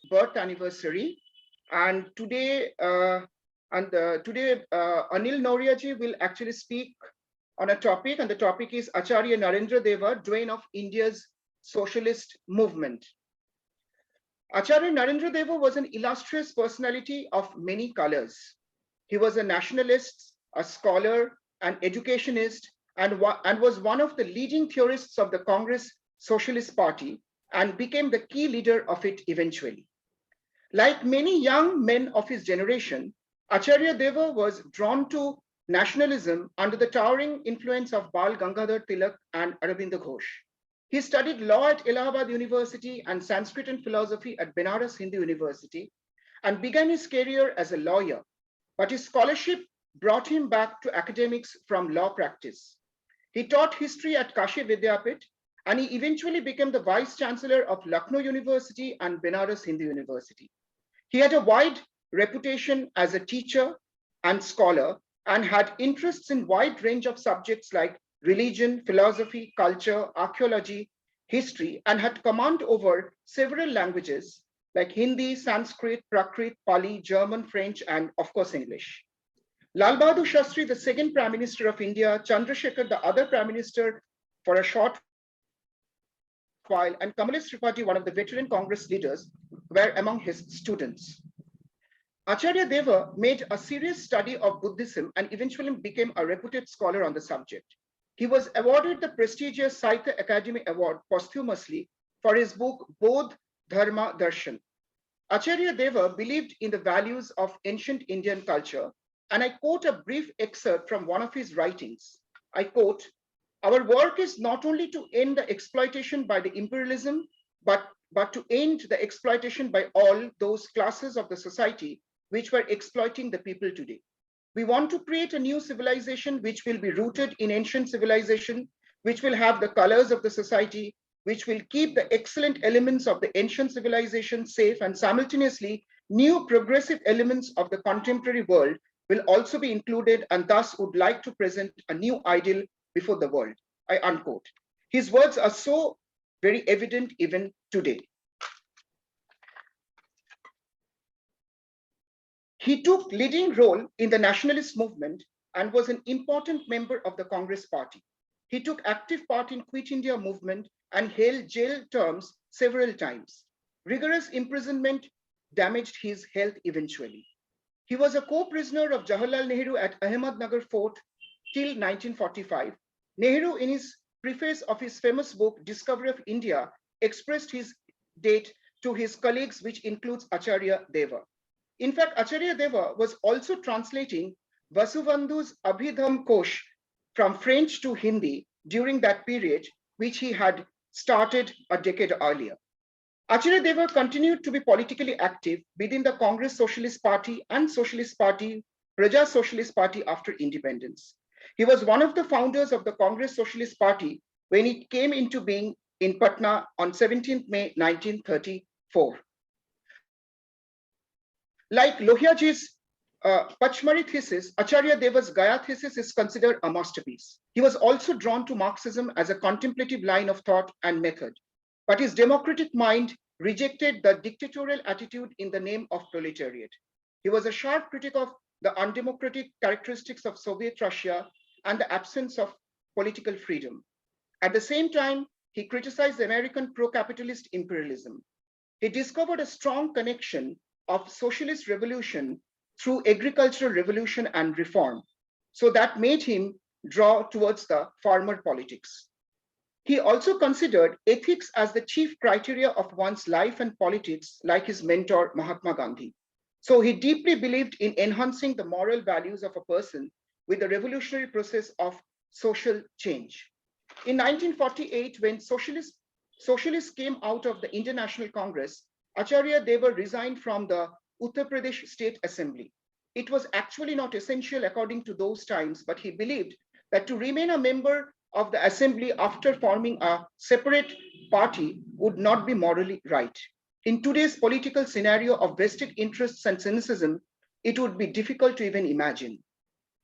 birth anniversary. And today, Anil Nauriya ji will actually speak on a topic, and the topic is Acharya Narendra Deva, Doyen of India's socialist movement. Acharya Narendra Deva was an illustrious personality of many colors. He was a nationalist, a scholar, an educationist, and was one of the leading theorists of the Congress Socialist Party and became the key leader of it eventually. Like many young men of his generation, Acharya Deva was drawn to nationalism under the towering influence of Bal Gangadhar Tilak and Aurobindo Ghosh. He studied law at Allahabad University and Sanskrit and philosophy at Benares Hindu University and began his career as a lawyer, but his scholarship brought him back to academics from law practice. He taught history at Kashi Vidyapit, and he eventually became the Vice Chancellor of Lucknow University and Benares Hindu University. He had a wide reputation as a teacher and scholar and had interests in a wide range of subjects like religion, philosophy, culture, archaeology, history, and had command over several languages like Hindi, Sanskrit, Prakrit, Pali, German, French, and of course English. Lal Bahadur Shastri, the second Prime Minister of India, Chandrasekhar, the other Prime Minister for a short while, and Communist Party, one of the veteran Congress leaders, were among his students. Acharya Deva made a serious study of Buddhism and eventually became a reputed scholar on the subject. He was awarded the prestigious Sahitya Academy Award posthumously for his book Bodh Dharma Darshan. Acharya Deva believed in the values of ancient Indian culture, and I quote a brief excerpt from one of his writings. I quote, "Our work is not only to end the exploitation by the imperialism, but to end the exploitation by all those classes of the society which were exploiting the people today. We want to create a new civilization which will be rooted in ancient civilization, which will have the colors of the society, which will keep the excellent elements of the ancient civilization safe, and simultaneously new progressive elements of the contemporary world will also be included, and thus would like to present a new ideal before the world." I unquote. His words are so very evident even today. He took leading role in the nationalist movement and was an important member of the Congress Party. He took active part in Quit India movement and held jail terms several times. Rigorous imprisonment damaged his health eventually. He was a co-prisoner of Jawaharlal Nehru at Ahmednagar Fort till 1945. Nehru, in his preface of his famous book, Discovery of India, expressed his date to his colleagues, which includes Acharya Deva. In fact, Acharya Deva was also translating Vasubandhu's Abhidham Kosh from French to Hindi during that period, which he had started a decade earlier. Acharya Deva continued to be politically active within the Congress Socialist Party and Socialist Party, Praja Socialist Party after independence. He was one of the founders of the Congress Socialist Party when it came into being in Patna on 17th May 1934. Like Lohiaji's Pachmari thesis, Acharya Deva's Gaya thesis is considered a masterpiece. He was also drawn to Marxism as a contemplative line of thought and method, but his democratic mind rejected the dictatorial attitude in the name of proletariat. He was a sharp critic of the undemocratic characteristics of Soviet Russia and the absence of political freedom. At the same time, he criticized the American pro-capitalist imperialism. He discovered a strong connection of socialist revolution through agricultural revolution and reform. So that made him draw towards the farmer politics. He also considered ethics as the chief criteria of one's life and politics, like his mentor, Mahatma Gandhi. So he deeply believed in enhancing the moral values of a person with the revolutionary process of social change. In 1948, when socialists came out of the Indian National Congress, Acharya Deva resigned from the Uttar Pradesh State Assembly. It was actually not essential according to those times, but he believed that to remain a member of the assembly after forming a separate party would not be morally right. In today's political scenario of vested interests and cynicism, it would be difficult to even imagine.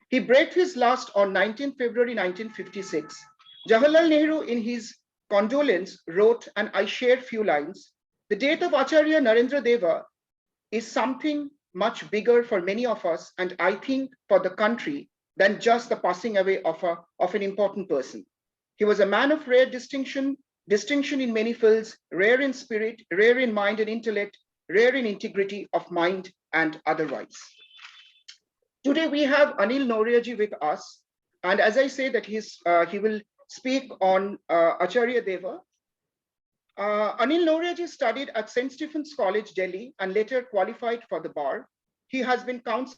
He breathed his last on 19 February 1956. Jawaharlal Nehru, in his condolence, wrote, and I share few lines, The death of Acharya Narendra Deva is something much bigger for many of us, and I think for the country, than just the passing away of an important person. He was a man of rare distinction in many fields, rare in spirit, rare in mind and intellect, rare in integrity of mind and otherwise. Today we have Anil Nauriya with us, and as I say that he will speak on Acharya Deva. Anil Nauriya studied at St. Stephen's College, Delhi, and later qualified for the bar. He has been counsel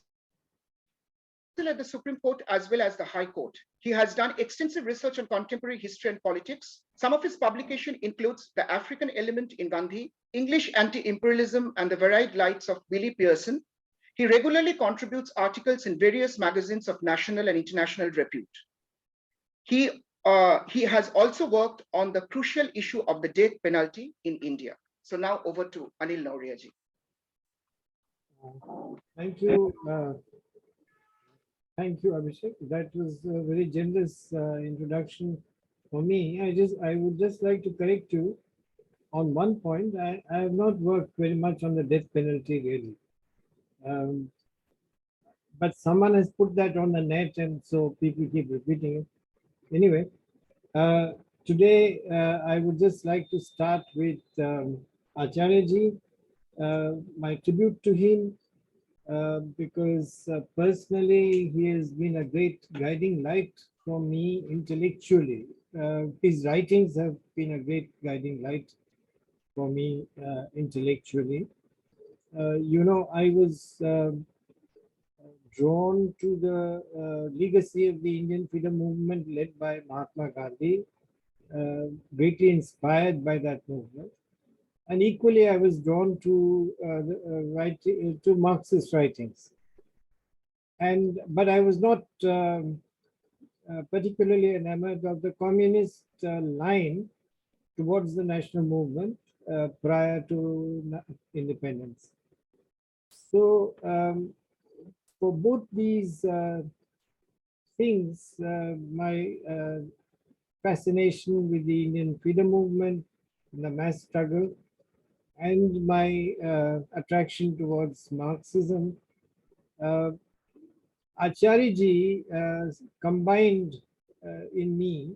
at the Supreme Court as well as the High Court. He has done extensive research on contemporary history and politics. Some of his publication includes The African Element in Gandhi, English Anti-Imperialism and the Varied Lights of Willie Pearson. He regularly contributes articles in various magazines of national and international repute. He has also worked on the crucial issue of the death penalty in India. So now over to Anil Nauriya. Thank you. Thank you, Abhishek. That was a very generous introduction for me. I would just like to correct you on one point. I have not worked very much on the death penalty really. But someone has put that on the net and so people keep repeating it. Anyway, today I would just like to start with Acharya my tribute to him because personally he has been a great guiding light for me intellectually. His writings have been a great guiding light for me intellectually. I was drawn to the legacy of the Indian freedom movement led by Mahatma Gandhi, greatly inspired by that movement. And equally, I was drawn to to Marxist writings. But I was not particularly enamored of the communist line towards the national movement prior to independence. So for both these things, my fascination with the Indian freedom movement, the mass struggle, and my attraction towards Marxism, Acharya combined in me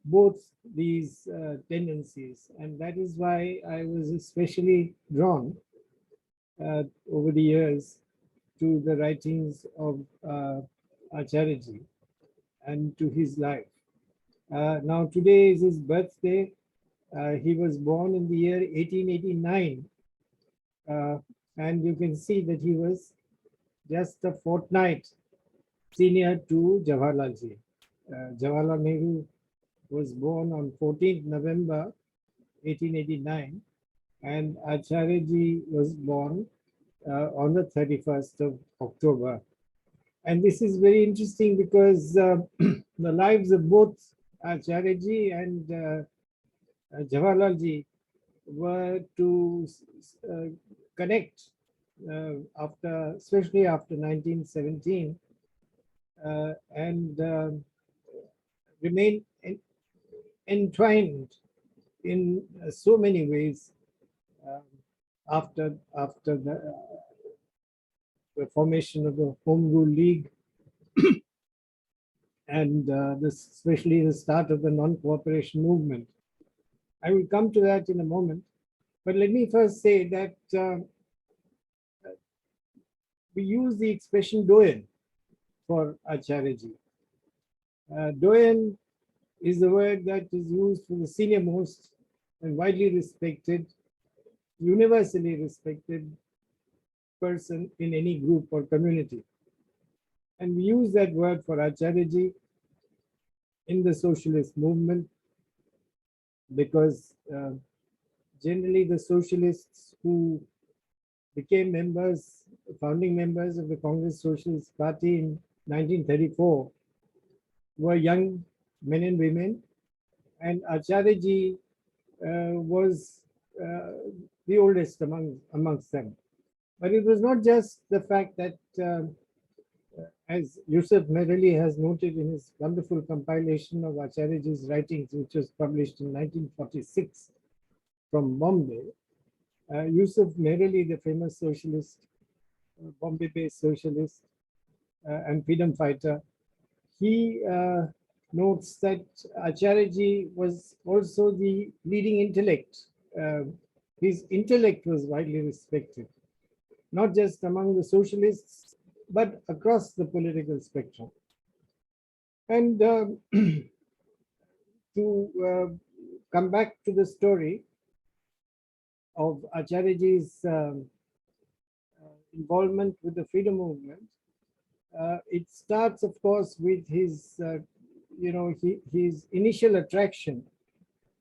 both these tendencies, and that is why I was especially drawn over the years to the writings of Acharya and to his life. Now today is his birthday. He was born in the year 1889, and you can see that he was just a fortnight senior to Jawaharlalji. Jawaharlal Nehru was born on 14th November 1889, and Acharya was born on the 31st of October. And this is very interesting because the lives of both Acharya and Jawaharlalji were to connect especially after 1917, and remain entwined in so many ways after the formation of the Home Rule League and especially the start of the non-cooperation movement. I will come to that in a moment, but let me first say that we use the expression Doyen for Acharya. Doyen is the word that is used for the senior most and widely respected, universally respected person in any group or community. And we use that word for Acharya in the socialist movement because generally the socialists who became members, founding members of the Congress Socialist Party in 1934 were young men and women, and Acharya was the oldest amongst them. But it was not just the fact that, as Yusuf Merali has noted in his wonderful compilation of Acharya's writings, which was published in 1946, from Bombay. Yusuf Merali, the famous socialist, Bombay-based socialist and freedom fighter, he notes that Acharya was also the leading intellect. His intellect was widely respected, not just among the socialists, but across the political spectrum. And to come back to the story of Acharyaji's involvement with the freedom movement, it starts, of course, with his, his initial attraction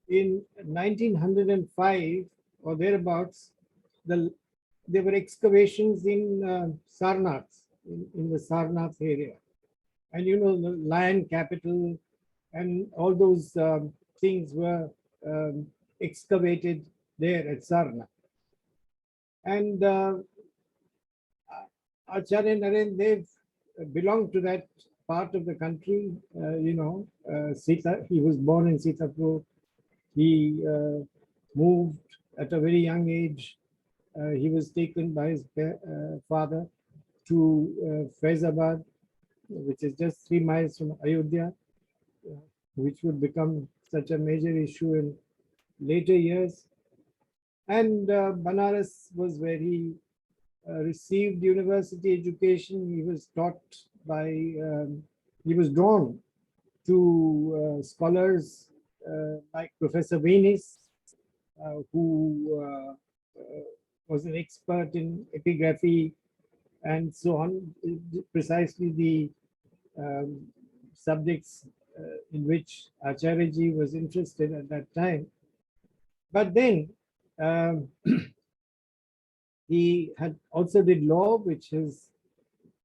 in 1905 or thereabouts. There were excavations in Sarnath, in the Sarnath area, and the lion capital and all those things were excavated there at Sarnath. And Acharya Narendra Deva belonged to that part of the country. Sita, he was born in Sitapur. He moved at a very young age. He was taken by his father to Faizabad, which is just 3 miles from Ayodhya, which would become such a major issue in later years. And Banaras was where he received university education. He was taught by, he was drawn to scholars like Professor Venis, who was an expert in epigraphy and so on, precisely the subjects in which Acharyaji was interested at that time. But then he had also did law, which his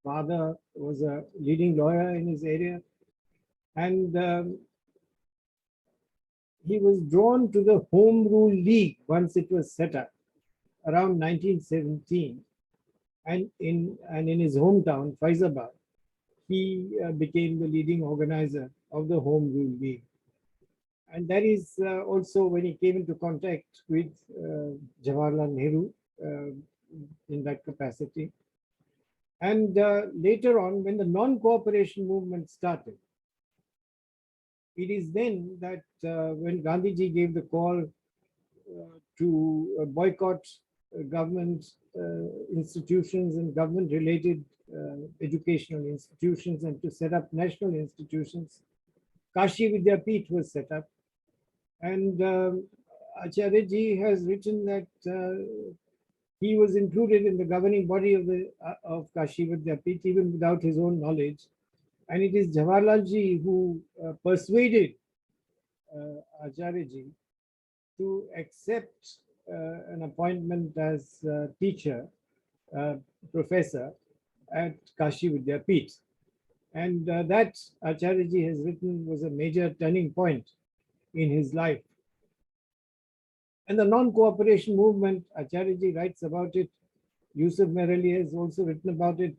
father was a leading lawyer in his area. And he was drawn to the Home Rule League once it was set up around 1917. And in his hometown, Faizabad, he became the leading organizer of the Home Rule League. And that is also when he came into contact with Jawaharlal Nehru in that capacity. And later on, when the non-cooperation movement started, it is then that when Gandhiji gave the call to boycott government institutions and government-related educational institutions and to set up national institutions, Kashi Vidyapeeth was set up. And Acharyaji has written that he was included in the governing body of Kashi Vidyapeeth even without his own knowledge. And it is Jawaharlalji who persuaded Acharyaji to accept an appointment as teacher, professor at Kashi Vidyapeeth. And that Acharyaji has written was a major turning point in his life. And the non-cooperation movement, Acharyaji writes about it. Yusuf Merali has also written about it.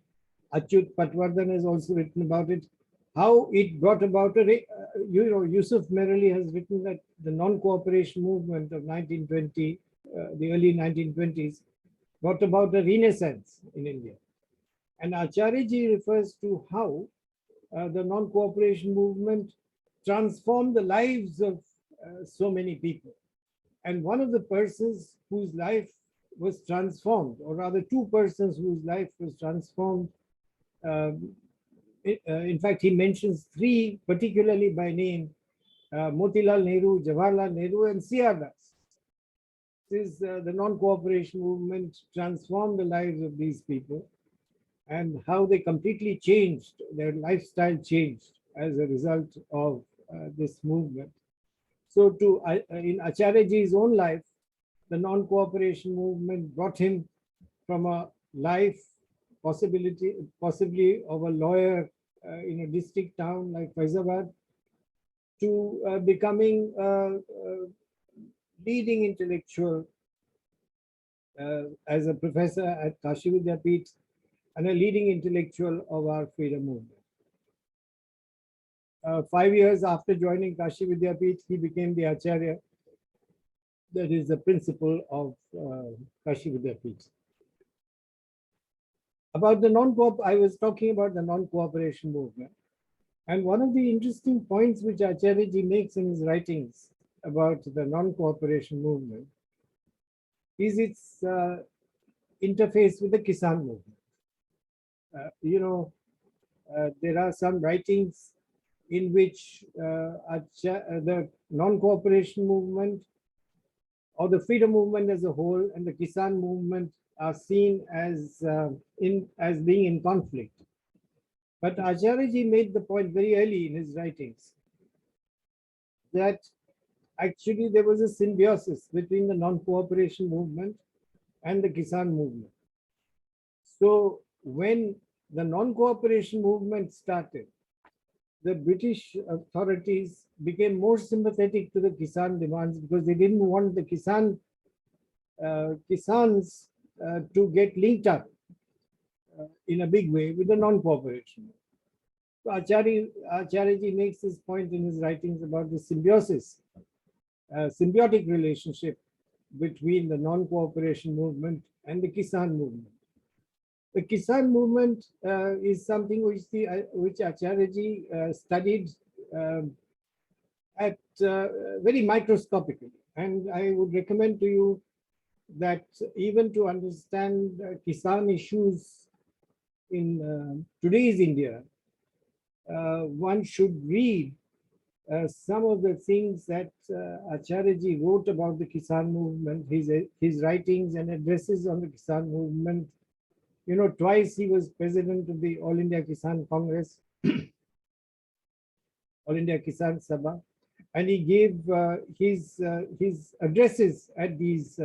Achyut Patwardhan has also written about it. How it brought about Yusuf Merali has written that the non-cooperation movement of 1920, the early 1920s, brought about a renaissance in India. And Acharyaji refers to how the non-cooperation movement transformed the lives of so many people. And one of the persons whose life was transformed, or rather 2 persons whose life was transformed, in fact, he mentions 3 particularly by name, Motilal Nehru, Jawaharlal Nehru, and C.R. Das. This is the non-cooperation movement transformed the lives of these people and how they completely changed, their lifestyle changed as a result of this movement. So in Acharyaji's own life, the non-cooperation movement brought him from a life possibly of a lawyer in a district town like Faizabad to becoming a leading intellectual as a professor at Kashi Vidyapeeth and a leading intellectual of our freedom movement. 5 years after joining Kashi Vidyapeeth, he became the Acharya That is the principle of Kashi Vidyapith. About the I was talking about the non-cooperation movement. And one of the interesting points which Acharya makes in his writings about the non-cooperation movement is its interface with the Kisan movement. There are some writings in which the non-cooperation movement or the freedom movement as a whole and the Kisan movement are seen as being in conflict. But Acharya made the point very early in his writings that actually there was a symbiosis between the non-cooperation movement and the Kisan movement. So when the non-cooperation movement started, the British authorities became more sympathetic to the Kisan demands because they didn't want the Kisans to get linked up in a big way with the non-cooperation. So Acharya makes this point in his writings about the symbiosis, symbiotic relationship between the non-cooperation movement and the Kisan movement. The Kisan movement is something which Acharya studied at very microscopically, and I would recommend to you that even to understand Kisan issues in today's India, one should read some of the things that Acharya wrote about the Kisan movement, his writings and addresses on the Kisan movement. You know, twice he was president of the All India Kisan Congress, All India Kisan Sabha, and he gave his addresses at these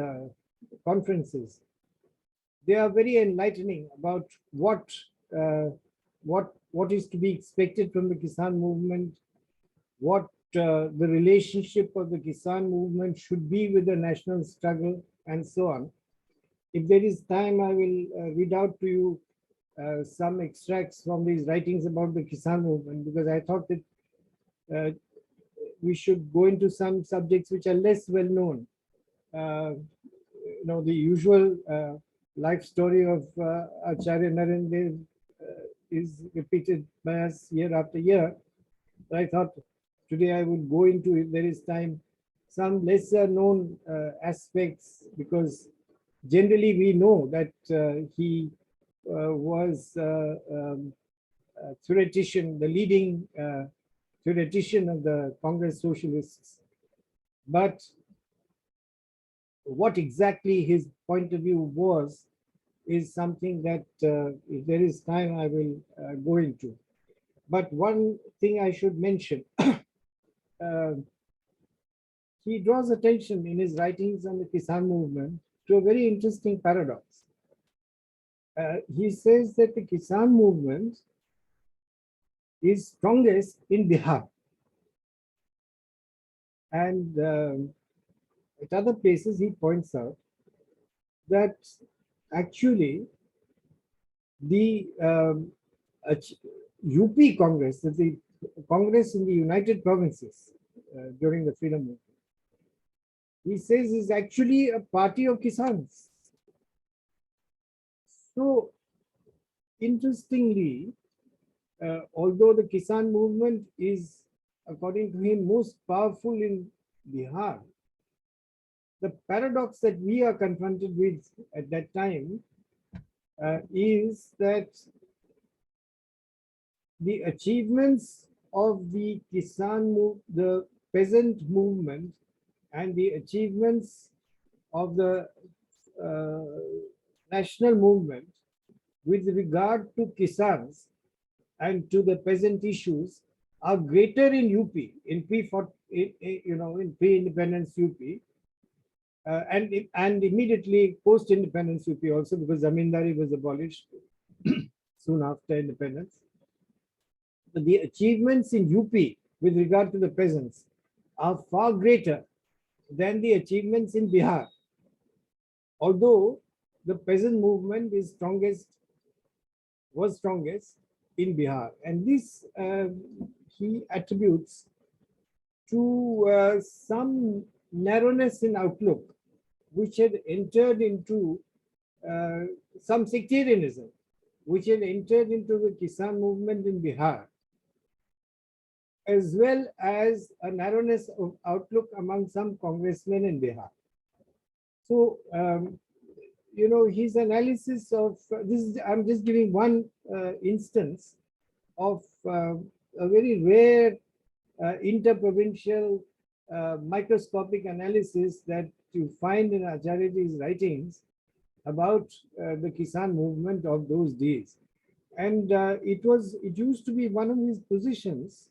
conferences. They are very enlightening about what is to be expected from the Kisan movement, what the relationship of the Kisan movement should be with the national struggle, and so on. If there is time, I will read out to you some extracts from these writings about the Kisan movement, because I thought that we should go into some subjects which are less well known. The usual life story of Acharya Narendra is repeated by us year after year. But I thought today I would go into, if there is time, some lesser known aspects, because generally we know that he was a theoretician, the leading theoretician of the Congress Socialists. But what exactly his point of view was is something that if there is time I will go into. But one thing I should mention, he draws attention in his writings on the Kisan movement to a very interesting paradox. He says that the Kisan movement is strongest in Bihar. And at other places, he points out that actually the UP Congress, the Congress in the United Provinces during the freedom movement, he says is actually a party of Kisans. So interestingly, although the Kisan movement is, according to him, most powerful in Bihar, the paradox that we are confronted with at that time is that the achievements of the the peasant movement, and the achievements of the national movement with regard to Kisans and to the peasant issues are greater in UP, in pre-independence UP, and immediately post-independence UP also, because Zamindari was abolished soon after independence. But the achievements in UP with regard to the peasants are far greater than the achievements in Bihar, although the peasant movement was strongest in Bihar. And this he attributes to some narrowness in outlook, which had entered into some sectarianism, which had entered into the Kisan movement in Bihar, as well as a narrowness of outlook among some congressmen in Bihar. So, his analysis of this is, I'm just giving one instance of a very rare interprovincial microscopic analysis that you find in Acharyaji's writings about the Kisan movement of those days. And it used to be one of his positions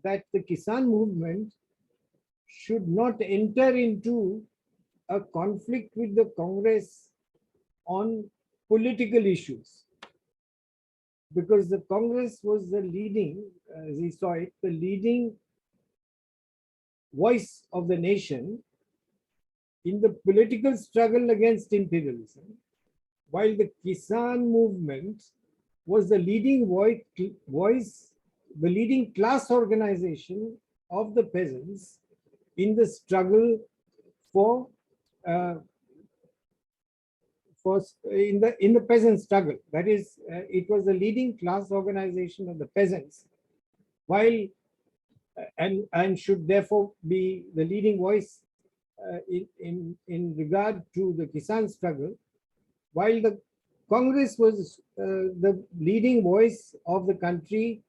that the Kisan movement should not enter into a conflict with the Congress on political issues, because the Congress was the leading, as he saw it, the leading voice of the nation in the political struggle against imperialism, while the Kisan movement was the leading voice, the leading class organization of the peasants in the struggle for in the peasant struggle. That is, it was the leading class organization of the peasants, while and should therefore be the leading voice in regard to the Kisan struggle, while the Congress was the leading voice of the country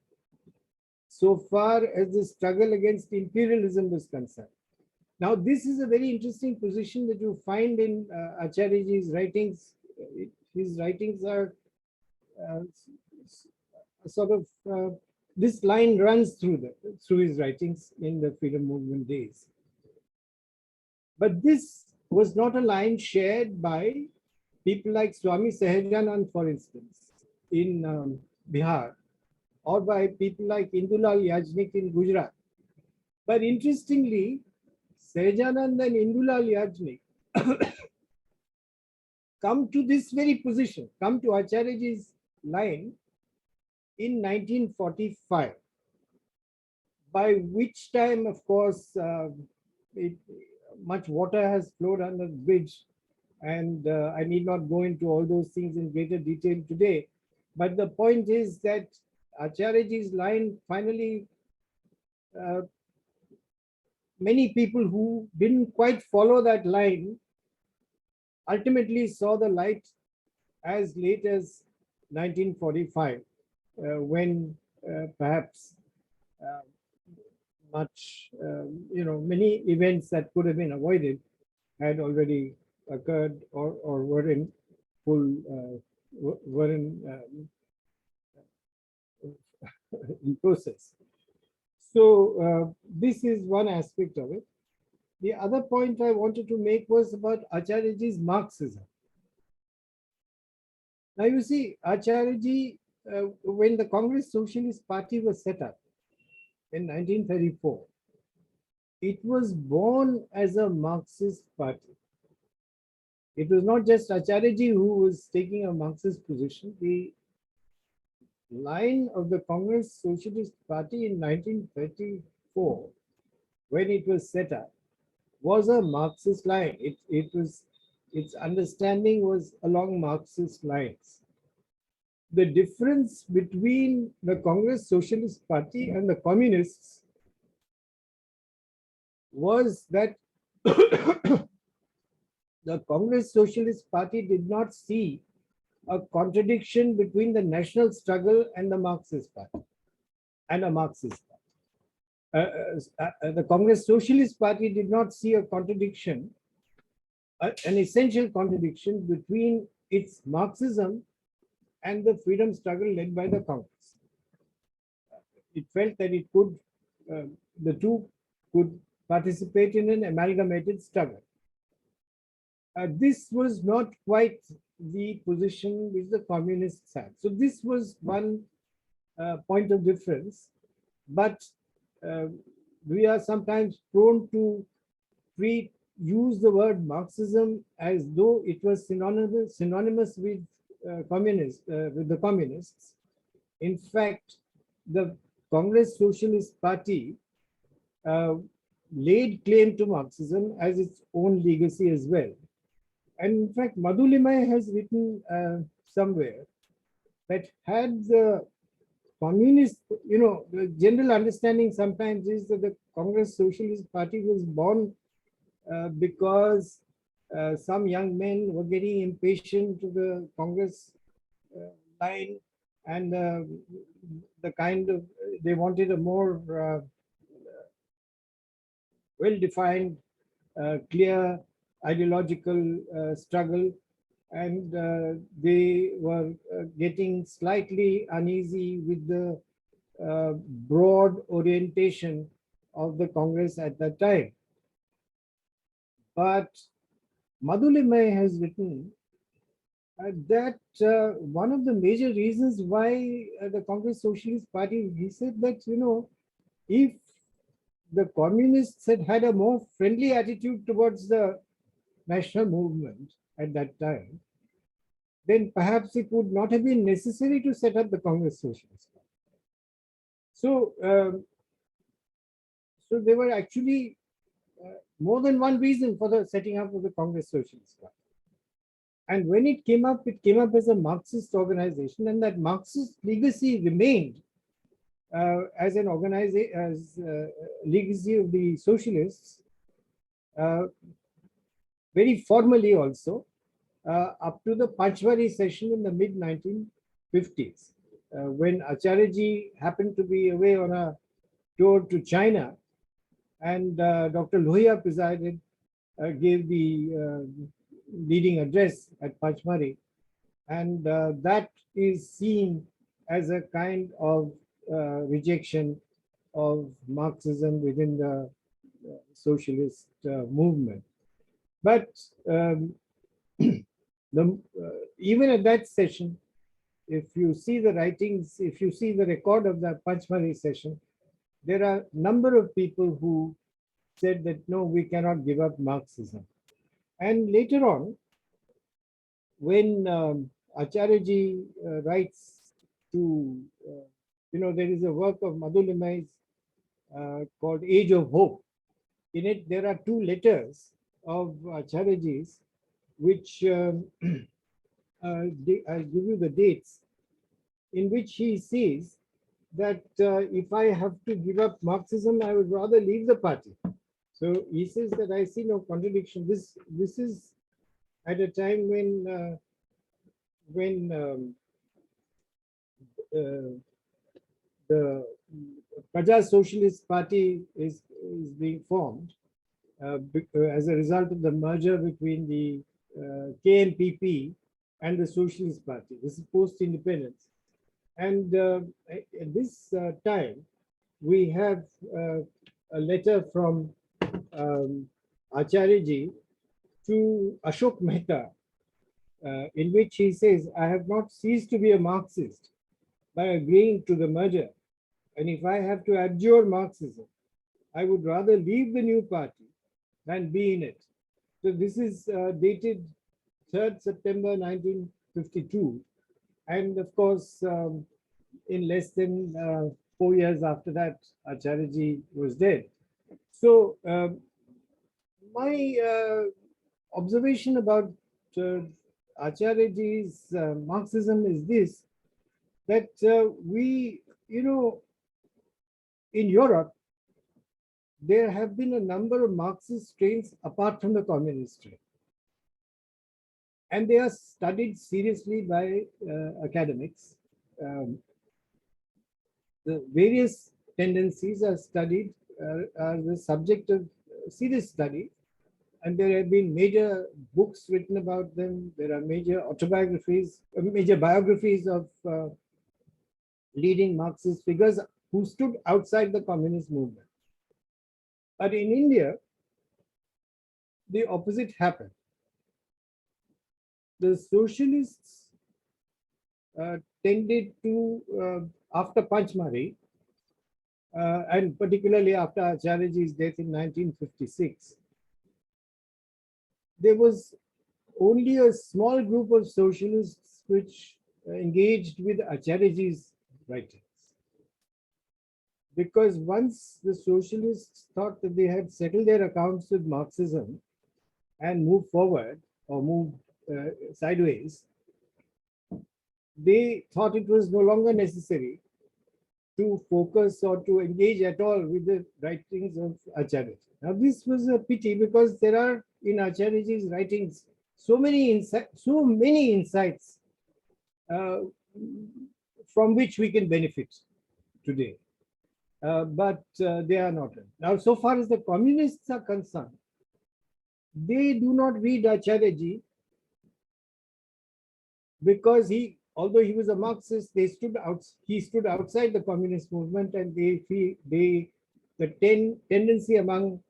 so far as the struggle against imperialism was concerned. Now, this is a very interesting position that you find in Acharyaji's writings. His writings are sort of, this line runs through his writings in the freedom movement days. But this was not a line shared by people like Swami Sahajanand, for instance, in Bihar, or by people like Indulal Yajnik in Gujarat. But interestingly, Sahajanand and Indulal Yajnik come to this very position, come to Acharyaji's line in 1945, by which time, of course, much water has flowed under the bridge, and I need not go into all those things in greater detail today. But the point is that Acharyaji's line finally, many people who didn't quite follow that line ultimately saw the light as late as 1945, when perhaps many events that could have been avoided had already occurred or were in full, in process. So this is one aspect of it. The other point I wanted to make was about Acharyaji's Marxism. Now you see, Acharyaji, when the Congress Socialist Party was set up in 1934, it was born as a Marxist party. It was not just Acharyaji who was taking a Marxist position. The line of the Congress Socialist Party in 1934, when it was set up, was a Marxist line. Its understanding was along Marxist lines. The difference between the Congress Socialist Party and the communists was that the Congress Socialist Party did not see a contradiction between the national struggle and the Marxist Party and a Marxist party. The Congress Socialist Party did not see a contradiction, an essential contradiction between its Marxism and the freedom struggle led by the Congress. It felt that it could, the two could participate in an amalgamated struggle. This was not quite the position which the communists had. So this was one point of difference, but we are sometimes prone to use the word Marxism as though it was synonymous with the communists. In fact, the Congress Socialist Party laid claim to Marxism as its own legacy as well. And in fact, Madhulimai has written somewhere that had the communist, the general understanding sometimes is that the Congress Socialist Party was born because some young men were getting impatient to the Congress line, and the kind of, they wanted a more well-defined, clear ideological struggle, and they were getting slightly uneasy with the broad orientation of the Congress at that time. But Madhulimai has written that one of the major reasons why the Congress Socialist Party, he said that, if the communists had had a more friendly attitude towards the national movement at that time, then perhaps it would not have been necessary to set up the Congress Socialist Party. So, so there were actually more than one reason for the setting up of the Congress Socialist Party. And when it came up as a Marxist organization, and that Marxist legacy remained as an organization, as legacy of the socialists, very formally also, up to the Panchwari session in the mid-1950s, when Acharya happened to be away on a tour to China, and Dr. Nauriya presided, gave the leading address at Panchwari, and that is seen as a kind of rejection of Marxism within the socialist movement. But even at that session, if you see the writings, if you see the record of the Panchwari session, there are a number of people who said that, no, we cannot give up Marxism. And later on, when Acharya writes to, there is a work of Madhulimai's called Age of Hope. In it, there are two letters of Acharya's, which I'll give you the dates, in which he says that if I have to give up Marxism, I would rather leave the party. So he says that I see no contradiction. This is at a time when the Praja Socialist Party is being formed as a result of the merger between the KMPP and the Socialist Party. This is post-independence. And at this time, we have a letter from Acharya to Ashok Mehta, in which he says, I have not ceased to be a Marxist by agreeing to the merger. And if I have to abjure Marxism, I would rather leave the new party than be in it. So this is dated 3rd September 1952. And of course, in less than 4 years after that, Acharya was dead. So my observation about Acharya's Marxism is this, that we, in Europe, there have been a number of Marxist strains apart from the communist strain. And they are studied seriously by academics. The various tendencies are studied, are the subject of serious study. And there have been major books written about them. There are major autobiographies, major biographies of leading Marxist figures who stood outside the communist movement. But in India, the opposite happened. The socialists tended to, after Panchwari, and particularly after Acharya's death in 1956, there was only a small group of socialists which engaged with Acharya's writings. because once the socialists thought that they had settled their accounts with Marxism and moved forward or moved sideways, they thought it was no longer necessary to focus or to engage at all with the writings of Acharya. Now, this was a pity because there are in Acharyaji's writings so many insights uh, from which we can benefit today. But they are not. Now, so far as the communists are concerned, they do not read Acharyaji because although he was a Marxist, he stood outside the communist movement, and the tendency among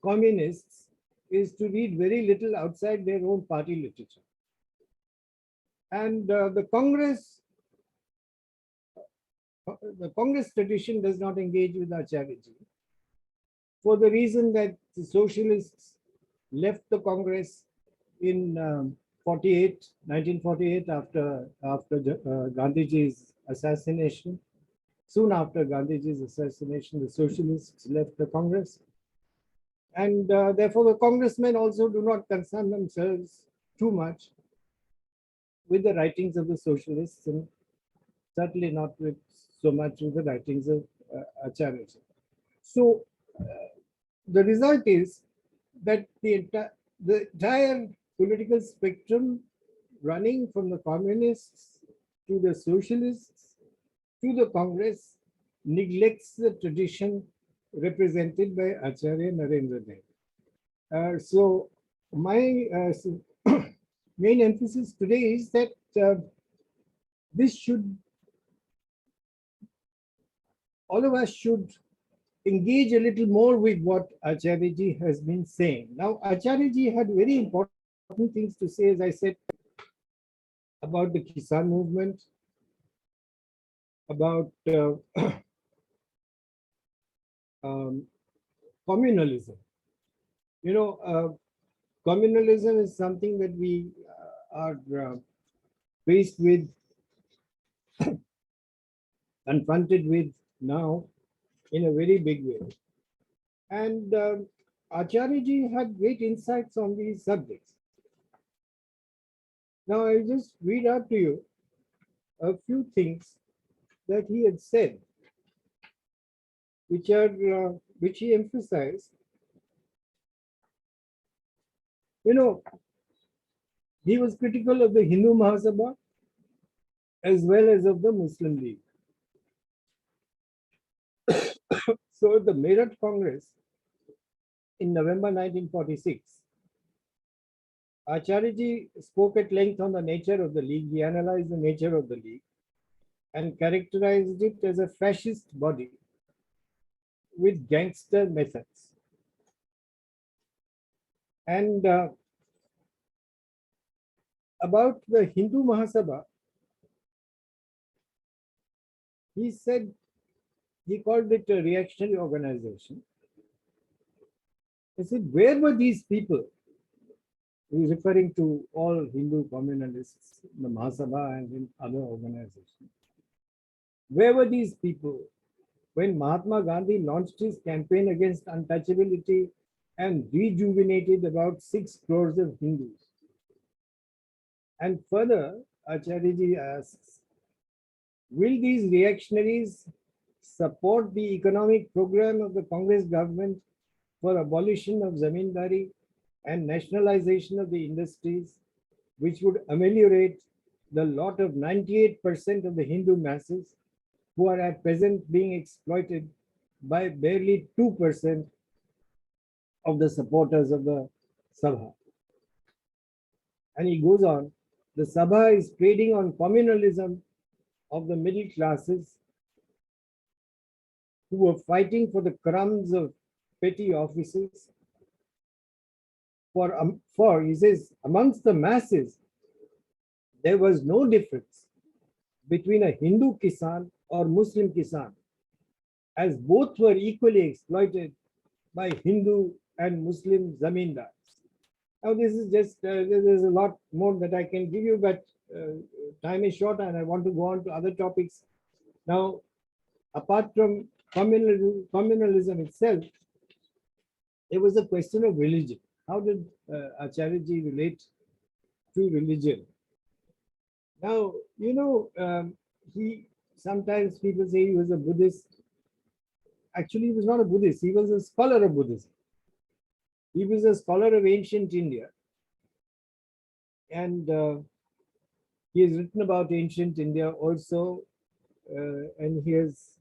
communists is to read very little outside their own party literature. And the Congress tradition does not engage with Acharyaji for the reason that the socialists left the Congress in 1948 after Gandhiji's assassination. Soon after Gandhiji's assassination, the socialists left the Congress. And therefore, the congressmen also do not concern themselves too much with the writings of the socialists, and certainly not with so much with the writings of Acharya. So the result is that the entire political spectrum, running from the communists to the socialists to the Congress, neglects the tradition represented by Acharya Narendra Deva. So my main emphasis today is that all of us should engage a little more with what Acharyaji has been saying. Now, Acharyaji had very important things to say, as I said, about the Kisan movement, about communalism. Communalism is something that we are faced with, confronted with now in a very big way. And Acharyaji had great insights on these subjects. Now, I'll just read out to you a few things that he had said, which he emphasized. He was critical of the Hindu Mahasabha as well as of the Muslim League. So the Meerut Congress in November 1946, Acharyaji spoke at length on the nature of the League. He analyzed the nature of the League and characterized it as a fascist body with gangster methods. And about the Hindu Mahasabha, he said, he called it a reactionary organization. He said, where were these people? He was referring to all Hindu communalists in the Mahasabha and in other organizations. Where were these people when Mahatma Gandhi launched his campaign against untouchability and rejuvenated about 6 crores of Hindus? And further, Acharyaji asks, will these reactionaries support the economic program of the Congress government for abolition of zamindari and nationalization of the industries, which would ameliorate the lot of 98% of the Hindu masses who are at present being exploited by barely 2% of the supporters of the Sabha? And he goes on, the Sabha is trading on communalism of the middle classes who were fighting for the crumbs of petty offices. For he says, amongst the masses, there was no difference between a Hindu Kisan or Muslim Kisan, as both were equally exploited by Hindu and Muslim zamindars. Now, this is just, there's a lot more that I can give you, but time is short and I want to go on to other topics. Now, apart from communalism itself, it was a question of religion. How did Acharyaji relate to religion? Now, he sometimes people say he was a Buddhist. Actually, he was not a Buddhist. He was a scholar of Buddhism. He was a scholar of ancient India. And he has written about ancient India also. And he has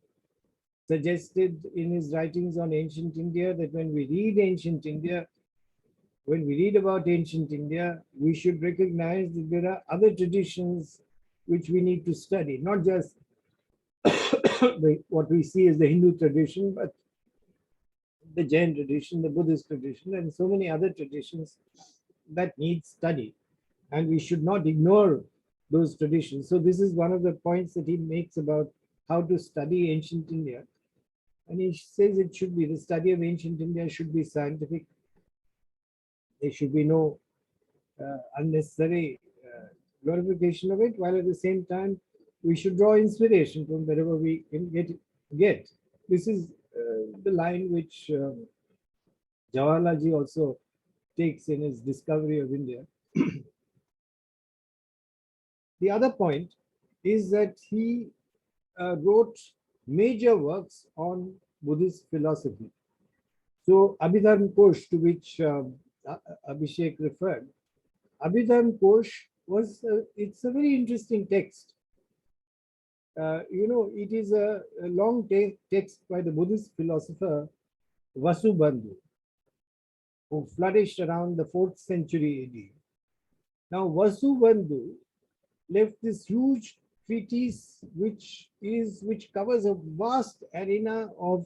suggested in his writings on ancient India that when we read ancient India, when we read about ancient India, we should recognize that there are other traditions which we need to study, not just what we see as the Hindu tradition, but the Jain tradition, the Buddhist tradition, and so many other traditions that need study. And we should not ignore those traditions. So this is one of the points that he makes about how to study ancient India. And he says it should be, the study of ancient India should be scientific. There should be no unnecessary glorification of it, while at the same time, we should draw inspiration from wherever we can get. This is the line which Jawaharlalji also takes in his discovery of India. The other point is that he wrote major works on Buddhist philosophy. So Abhidharma Kosh, to which Abhishek referred, Abhidharma Kosh was, it's a very interesting text. It is a long text by the Buddhist philosopher Vasubandhu, who flourished around the 4th century AD. Now, Vasubandhu left this huge treatise which covers a vast arena of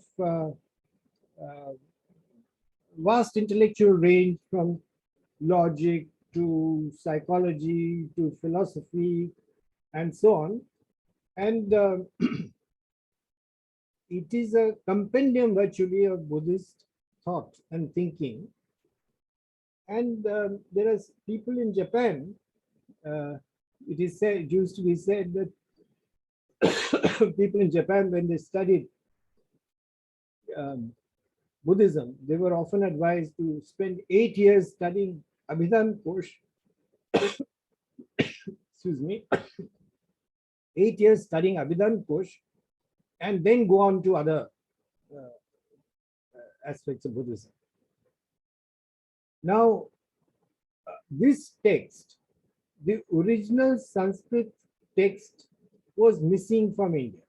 vast intellectual range, from logic to psychology to philosophy and so on. And it is a compendium virtually of Buddhist thought and thinking. And there are people in Japan, it is said, it used to be said that people in Japan, when they studied Buddhism, they were often advised to spend 8 years studying Abhidharma Kosh. Excuse me. 8 years studying Abhidharma Kosh, and then go on to other aspects of Buddhism. Now, this text, the original Sanskrit text, was missing from India.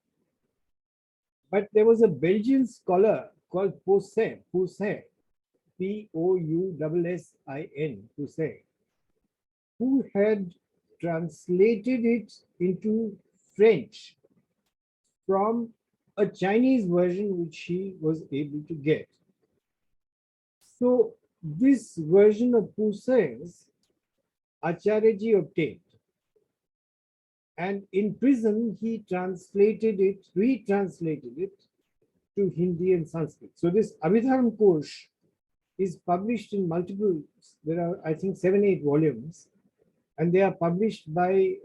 But there was a Belgian scholar called Poussin, Poussin, Poussin, who had translated it into French from a Chinese version which he was able to get. So this version of Poussin's Acharyaji obtained. And in prison, he translated it, retranslated it to Hindi and Sanskrit. So this Abhidharma Kosh is published in multiple, there are, I think, 7-8 volumes, and they are published by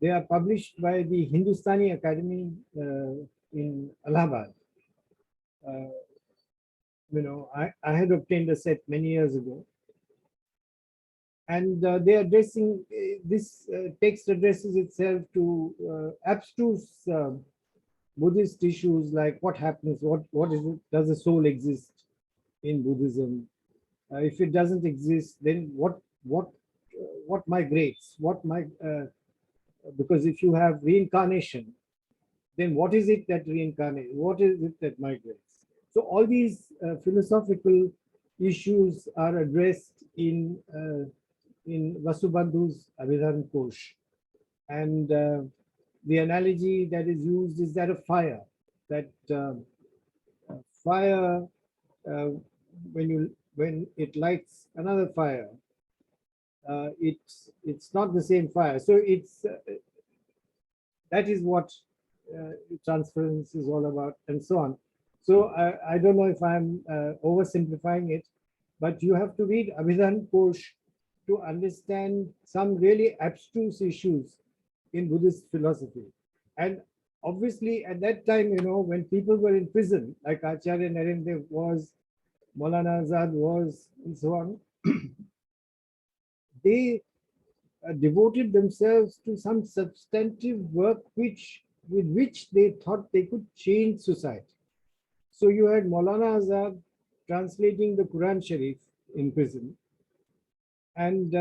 the Hindustani Academy in Allahabad. I had obtained a set many years ago. And they are addressing, this text addresses itself to abstruse Buddhist issues like what happens, what is it, does the soul exist in Buddhism? If it doesn't exist, then what migrates? Because if you have reincarnation, then what is it that reincarnates? What is it that migrates? So all these philosophical issues are addressed in Vasubandhu's Abhidharma Kosh. And the analogy that is used is that of fire, that fire, when it lights another fire, it's not the same fire. So it's that is what transference is all about, and so on. So I don't know if I'm oversimplifying it, but you have to read Abhidharma Kosh to understand some really abstruse issues in Buddhist philosophy. And obviously at that time, when people were in prison, like Acharya Narendra Deva was, Maulana Azad was, and so on, they devoted themselves to some substantive work with which they thought they could change society. So you had Maulana Azad translating the Quran Sharif in prison and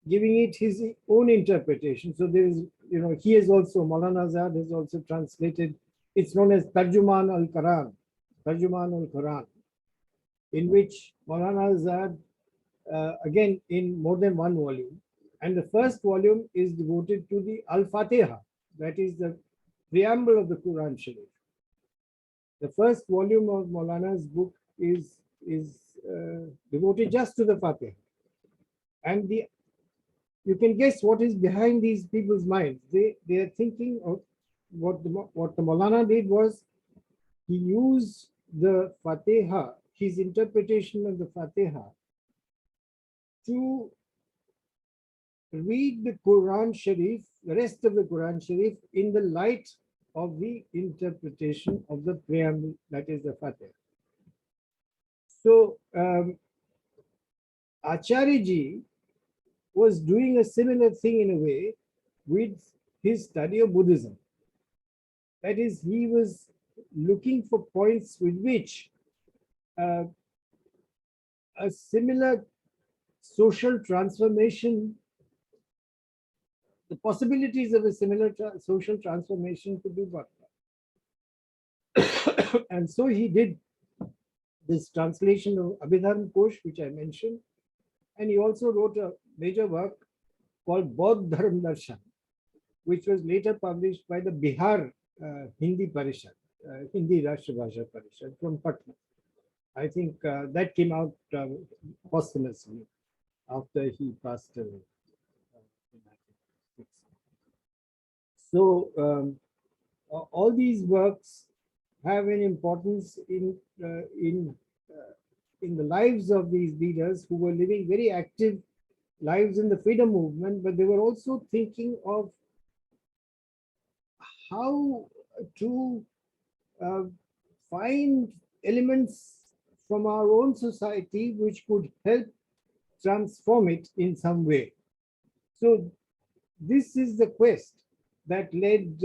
giving it his own interpretation. So there is, he is also, Maulana Azad has also translated, it's known as Tarjuman al-Quran, in which Maulana Azad, again in more than one volume, and the first volume is devoted to the Al-Fatiha, that is the preamble of the Quran Sharif. The first volume of Maulana's book is devoted just to the Fatiha. And you can guess what is behind these people's minds. They are thinking of what the Maulana did was he used the Fatiha, his interpretation of the Fatiha, to read the Quran Sharif, the rest of the Quran Sharif, in the light of the interpretation of the preamble, that is the Fatiha. So Acharya ji was doing a similar thing in a way with his study of Buddhism. That is, he was looking for points with which a similar social transformation, the possibilities of a similar social transformation could be brought about. And so he did this translation of Abhidharma Kosh, which I mentioned, and he also wrote a major work called Bodh Dharm Darshan, which was later published by the Bihar Hindi Parishad, Hindi Rashtra Bhasha Parishad from Patna. I think that came out posthumously after he passed away. So all these works have an importance in the lives of these leaders who were living very active lives in the freedom movement, but they were also thinking of how to find elements from our own society which could help transform it in some way. So this is the quest that led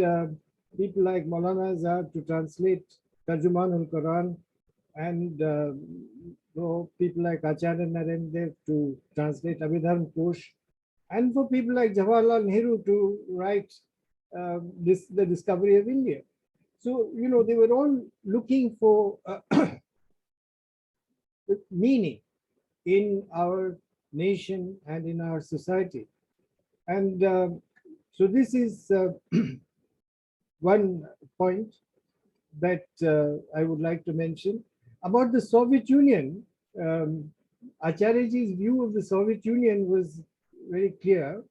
people like Maulana Azad to translate Tarjuman al-Quran, and people like Acharya Narendra Deva to translate Abhidharma Kosh, and for people like Jawaharlal Nehru to write the discovery of India. So, they were all looking for meaning in our nation and in our society. And so this is one point that I would like to mention. About the Soviet Union, Acharyaji's view of the Soviet Union was very clear.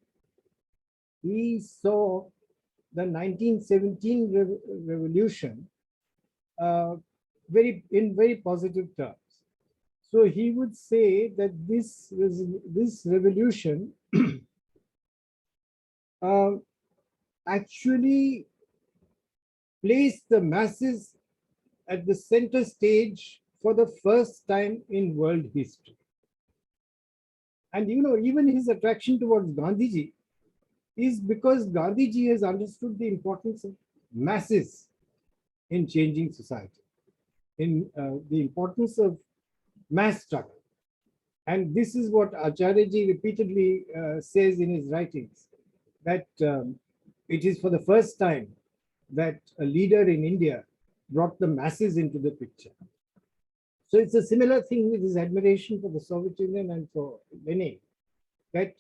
He saw the 1917 revolution in very positive terms. So he would say that this revolution actually placed the masses at the center stage for the first time in world history. And even his attraction towards Gandhiji is because Gandhiji has understood the importance of masses in changing society, in the importance of mass struggle. And this is what Acharyaji repeatedly says in his writings, that it is for the first time that a leader in India brought the masses into the picture. So it's a similar thing with his admiration for the Soviet Union and for Lenin, that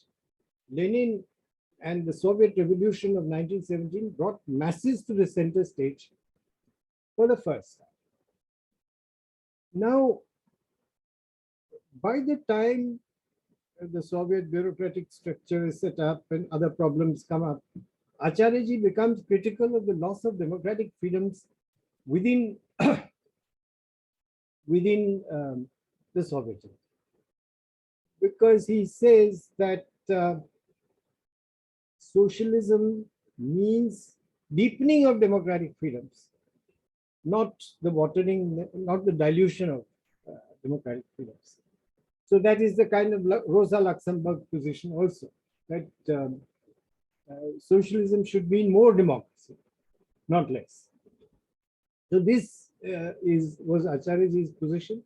Lenin and the Soviet Revolution of 1917 brought masses to the center stage for the first time. Now, by the time the Soviet bureaucratic structure is set up and other problems come up, Acharyaji becomes critical of the loss of democratic freedoms within the Soviet Union, because he says that socialism means deepening of democratic freedoms, not the watering, not the dilution of democratic freedoms. So that is the kind of Rosa Luxemburg position also, that socialism should mean more democracy, not less. So this was Acharyaji's position.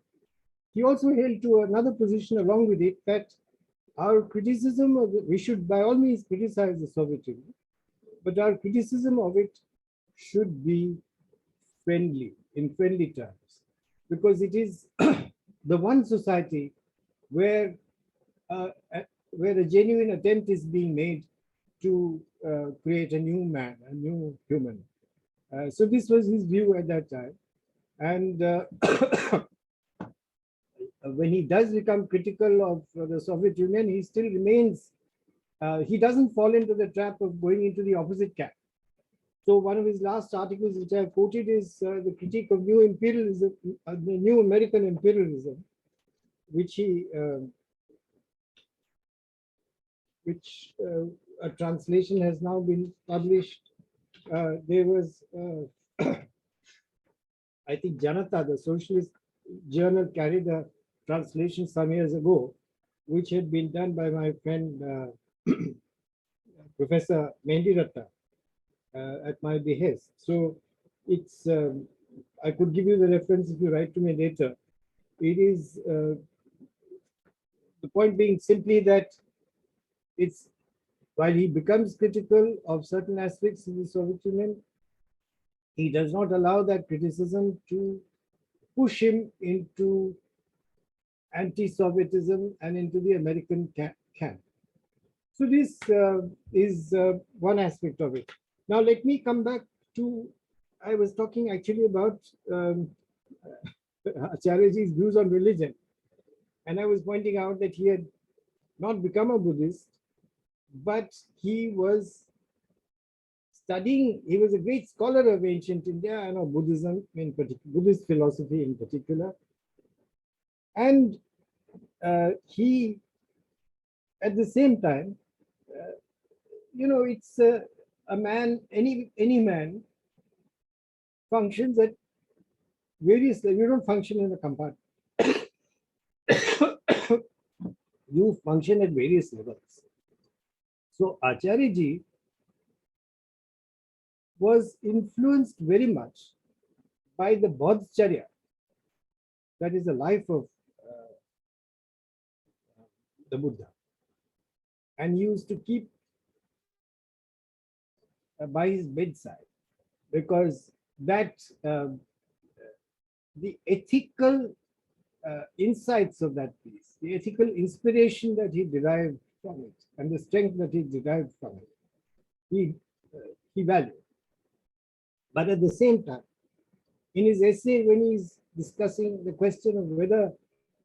He also held to another position along with it, that our criticism of we should by all means criticize the Soviet Union, but our criticism of it should be friendly, in friendly terms, because it is the one society where a genuine attempt is being made to create a new man, a new human. So this was his view at that time. And when he does become critical of the Soviet Union, he still remains, he doesn't fall into the trap of going into the opposite camp. So one of his last articles, which I have quoted, is the critique of new imperialism, the new American imperialism, which a translation has now been published. There was, I think, Janata, the socialist journal, carried a translation some years ago, which had been done by my friend Professor Mendiratta at my behest. So it's, I could give you the reference if you write to me later. It is, the point being simply that it's, while he becomes critical of certain aspects of the Soviet Union, he does not allow that criticism to push him into anti-Sovietism and into the American camp. So this is one aspect of it. Now let me come back to, I was talking actually about Acharyaji's views on religion. And I was pointing out that he had not become a Buddhist, but he was studying, he was a great scholar of ancient India and of Buddhism in particular, Buddhist philosophy in particular. And he, at the same time, it's a man, any man functions at various levels. You don't function in a compartment. You function at various levels. So Acharyaji was influenced very much by the Bodhcharya, that is the life of the Buddha, and he used to keep by his bedside, because that the ethical insights of that piece, the ethical inspiration that he derived from it, and the strength that he derived from it, he valued. But at the same time, in his essay, when he's discussing the question of whether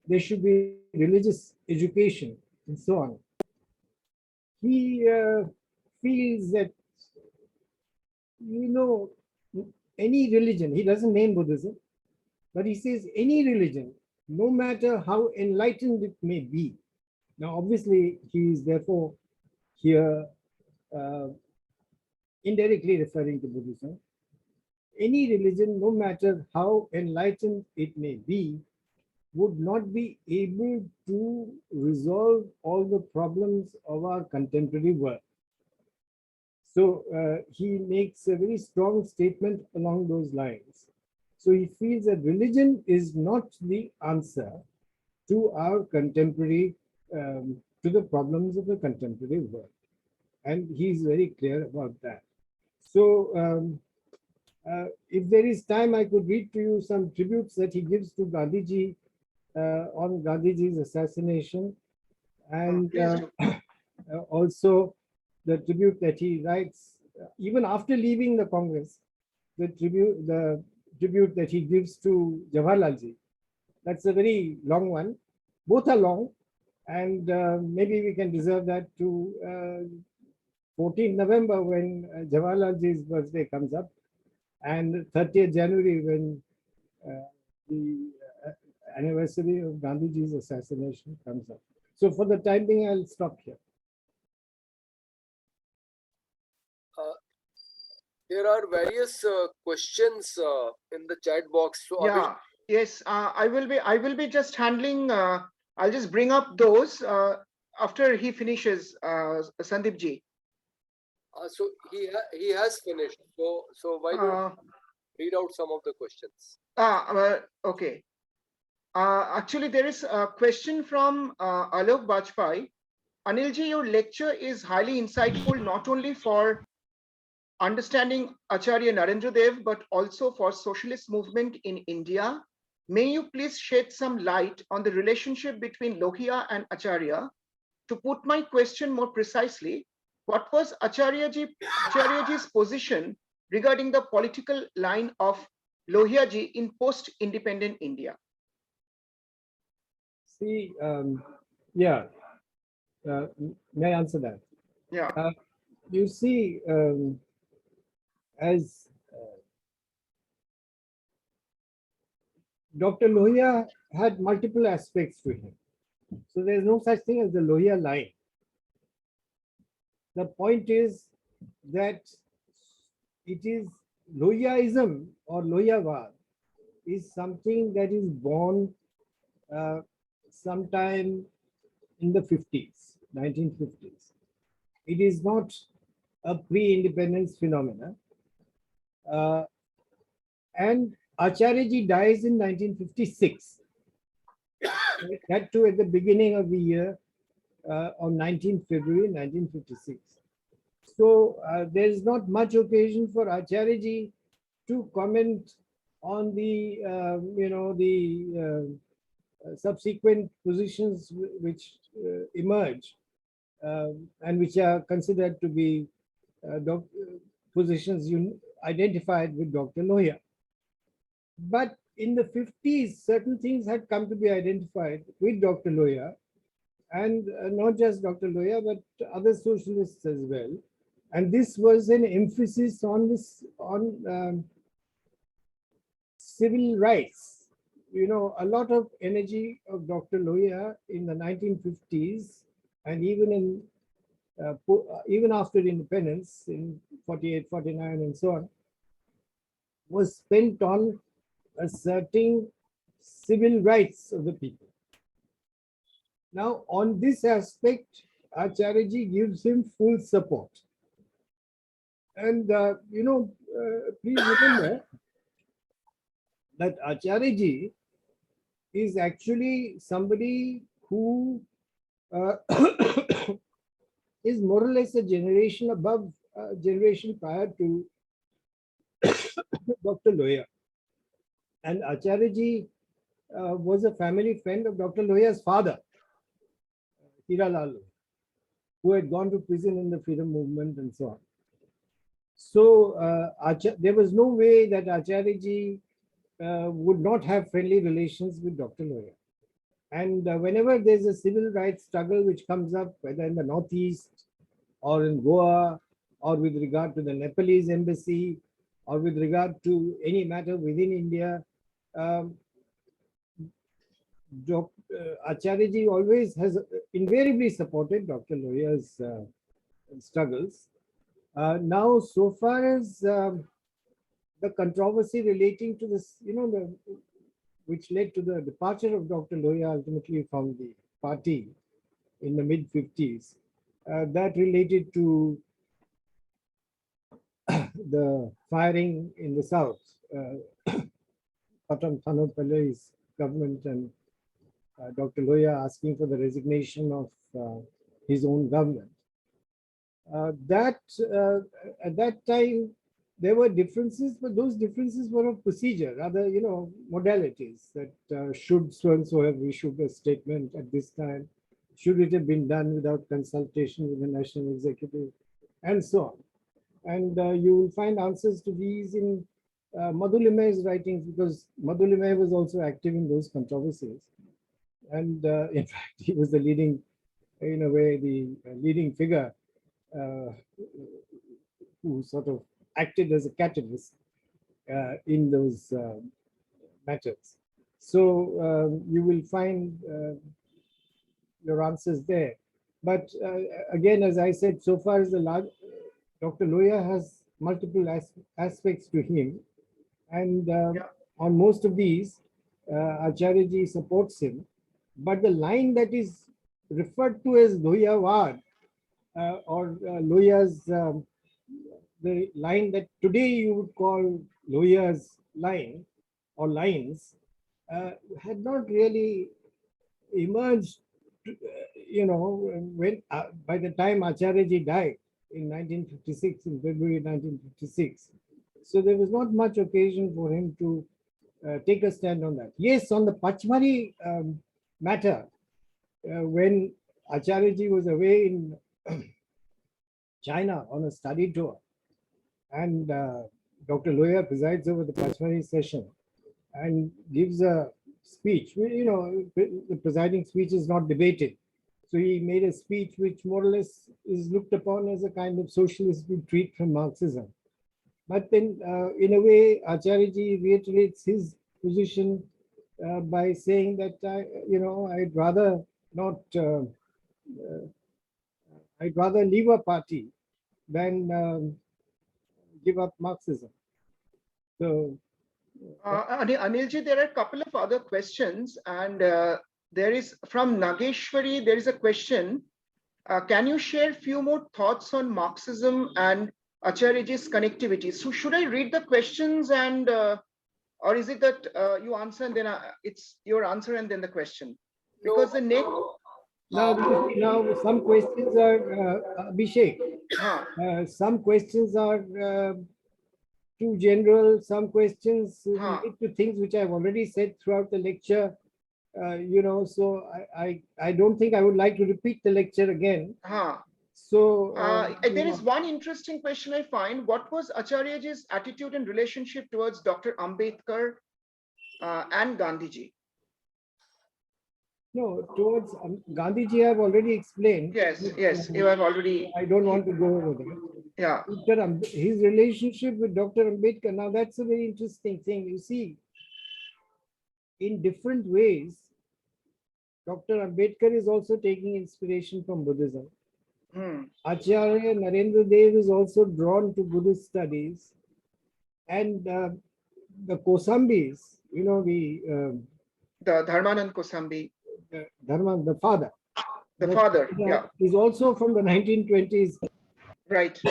there should be religious education and so on, he feels that, any religion, he doesn't name Buddhism, but he says any religion, no matter how enlightened it may be. Now, obviously, he is therefore here indirectly referring to Buddhism. Any religion, no matter how enlightened it may be, would not be able to resolve all the problems of our contemporary world. So he makes a very strong statement along those lines. So he feels that religion is not the answer to our contemporary, to the problems of the contemporary world. And he's very clear about that. So if there is time, I could read to you some tributes that he gives to Gandhiji on Gandhiji's assassination, and also the tribute that he writes even after leaving the Congress, the tribute that he gives to Jawaharlalji. That's a very long one. Both are long, and maybe we can reserve that to 14th November when Jawaharlalji's birthday comes up, and 30th January when the anniversary of Gandhiji's assassination comes up. So for the time being, I'll stop here. There are various questions in the chat box. So Abhishek, Yeah, yes, I will be just handling, I'll just bring up those after he finishes, Sandeep ji. so he has finished. So why don't Uh, you read out some of the questions? okay. Actually, there is a question from Alok Bajpai. Anilji, your lecture is highly insightful, not only for understanding Acharya Narendra Dev, but also for socialist movement in India. May you please shed some light on the relationship between Lohia and Acharya? To put my question more precisely, what was Acharyaji's position regarding the political line of Lohiaji in post-independent India? See, yeah, may I answer that? Yeah. You see, as Dr. Lohiya had multiple aspects to him. So there's no such thing as the Lohiya line. The point is that it is Lohiyaism or Lohiyavad is something that is born sometime in the 50s, 1950s. It is not a pre-independence phenomena. And Acharyaji dies in 1956. That too at the beginning of the year on 19 February 1956. So there is not much occasion for Acharyaji to comment on the, subsequent positions which emerge and which are considered to be positions identified with Dr. Lohiya. But in the 50s, certain things had come to be identified with Dr. Lohiya, and not just Dr. Lohiya, but other socialists as well. And this was an emphasis on civil rights. You know, a lot of energy of Dr. Lohiya in the 1950s, and even after independence in 48, 49, and so on, was spent on asserting civil rights of the people. Now, on this aspect, Acharyaji gives him full support. And, please remember that Acharyaji is actually somebody who is more or less a generation above, generation prior to Dr. Lohiya. And Acharyaji was a family friend of Dr. Lohiya's father, Hiralal, who had gone to prison in the freedom movement and so on. So there was no way that Acharyaji would not have friendly relations with Dr. Lohiya. And whenever there's a civil rights struggle which comes up, whether in the Northeast or in Goa, or with regard to the Nepalese embassy, or with regard to any matter within India, Acharyaji always has invariably supported Dr. Lohiya's struggles. Now, so far as the controversy relating to this, which led to the departure of Dr. Lohiya ultimately from the party in the mid-50s, that related to the firing in the south, Gautam government and Dr. Lohiya asking for the resignation of his own government. At that time, there were differences, but those differences were of procedure, rather, modalities that should so and so have issued a statement at this time, should it have been done without consultation with the national executive, and so on. And you will find answers to these in Madhulimay's writings, because Madhulimay was also active in those controversies. And in fact, he was the leading, in a way, the leading figure who sort of acted as a catalyst in those matters. So you will find your answers there. But again, as I said, so far as Dr. Lohiya has multiple aspects to him. And Yeah. on most of these, Acharya supports him. But the line that is referred to as Lohyavad, or Lohya's, the line that today you would call Lohya's line or lines, had not really emerged, when by the time Acharya died in 1956, in February 1956. So there was not much occasion for him to take a stand on that. Yes, on the Pachmari matter, when Acharya was away in China on a study tour, and Dr. Lohya presides over the Pachmari session and gives a speech. The presiding speech is not debated. So he made a speech which more or less is looked upon as a kind of socialist retreat from Marxism. But then, in a way, Acharya reiterates his position by saying that, I'd rather not, I'd rather leave a party than give up Marxism. So, Anilji, there are a couple of other questions, and there is from Nageshwari, there is a question. Can you share a few more thoughts on Marxism and Acharya's connectivity? So should I read the questions, and or is it that you answer and then it's your answer and then the question? Because the next. now some questions are Abhishek. Some questions are too general. Some questions relate to things which I've already said throughout the lecture. So I don't think I would like to repeat the lecture again. So there is one interesting question I find. What was Acharya's attitude and relationship towards Dr. Ambedkar and Gandhiji? No, towards Gandhiji, I've already explained. Yes, you have already. I don't want to go over there. Yeah. His relationship with Dr. Ambedkar, now that's a very interesting thing. You see, in different ways, Dr. Ambedkar is also taking inspiration from Buddhism. Acharya Narendra Deva is also drawn to Buddhist studies. And the Kosambis, the Dharmanand Kosambi. The father. The father, yeah. Is also from the 1920s. Right.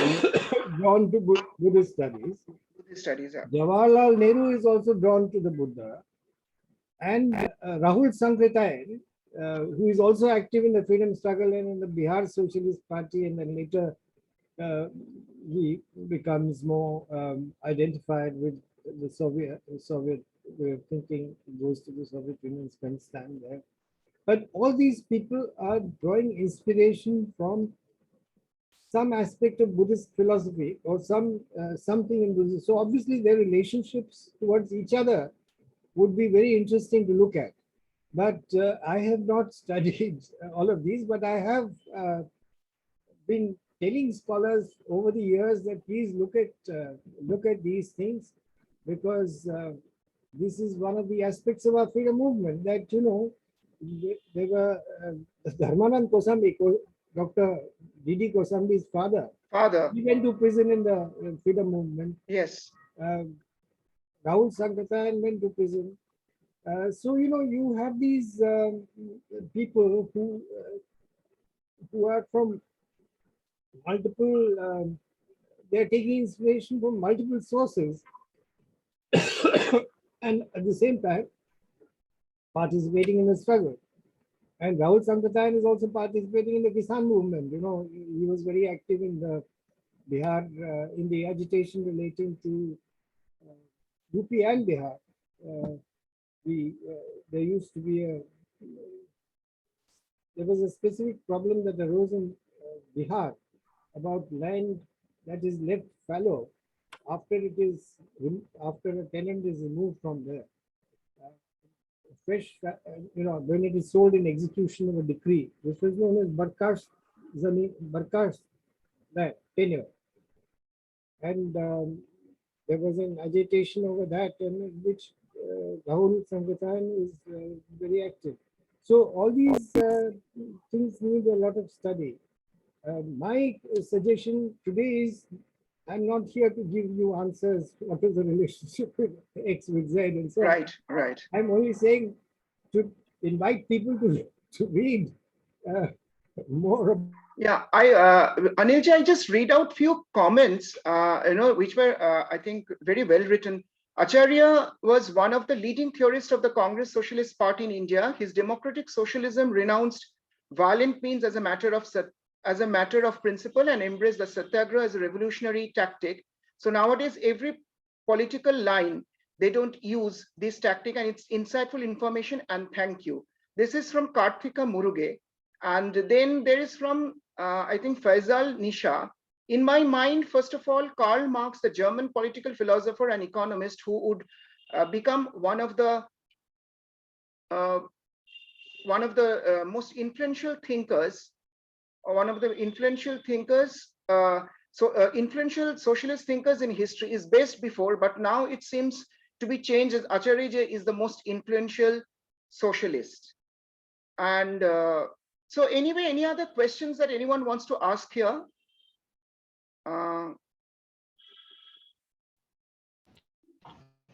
Drawn to Buddhist studies. Buddhist studies, yeah. Jawaharlal Nehru is also drawn to the Buddha. And Rahul Sankritain, who is also active in the freedom struggle and in the Bihar Socialist Party, and then later he becomes more identified with the Soviet way of thinking, goes to the Soviet Union, spends time there. But all these people are drawing inspiration from some aspect of Buddhist philosophy or something in Buddhism. So obviously their relationships towards each other would be very interesting to look at. But I have not studied all of these, but I have been telling scholars over the years that please look at these things, because this is one of the aspects of our freedom movement, that there were Dharmanand Kosambi, Dr. D.D. Kosambi's father. He went to prison in the freedom movement. Yes. Rahul Sankritain went to prison. So you have these people who are from multiple. They're taking inspiration from multiple sources, and at the same time participating in the struggle. And Rahul Sankritain is also participating in the Kisan movement. He was very active in the Bihar, in the agitation relating to UP and Bihar. There used to be there was a specific problem that arose in Bihar about land that is left fallow after a tenant is removed from there. Fresh, when it is sold in execution of a decree, which was known as Barkash tenure. And there was an agitation over that, in which Rahul Sankritain is very active. So all these things need a lot of study. My suggestion today is I'm not here to give you answers. What is the relationship with X with Z and so on. Right, right. I'm only saying to invite people to read more. Yeah, Anilji, I just read out few comments, which were, I think, very well written. Acharya was one of the leading theorists of the Congress Socialist Party in India. His democratic socialism renounced violent means as a matter of principle and embraced the satyagraha as a revolutionary tactic. So nowadays, every political line, they don't use this tactic, and it's insightful information, and thank you. This is from Karthika Muruge. And then there is from, I think, Faisal Nisha. In my mind, first of all, Karl Marx, the German political philosopher and economist who would become one of the most influential thinkers, or one of the influential thinkers, influential socialist thinkers in history, is best before, but now it seems to be changed as Acharya is the most influential socialist. And so anyway, any other questions that anyone wants to ask here?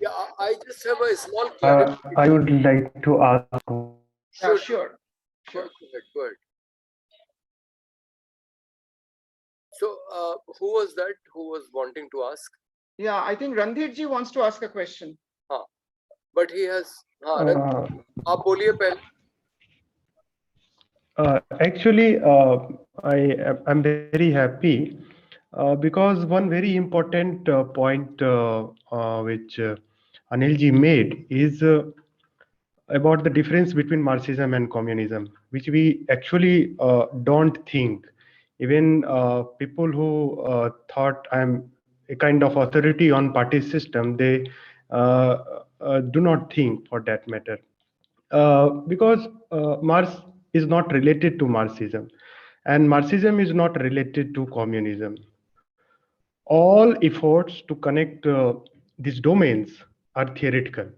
Yeah, I just have a small clarification. I would like to ask. Sure. Go ahead. So, who was that who was wanting to ask? Yeah, I think Randhir ji wants to ask a question. But he has. Randhir, आप बोलिए पहले. Actually, I'm very happy because one very important point which Anilji made is about the difference between Marxism and communism, which we actually don't think. Even people who thought I'm a kind of authority on party system, they do not think for that matter. Because Marx is not related to Marxism, and Marxism is not related to communism. All efforts to connect these domains are theoretical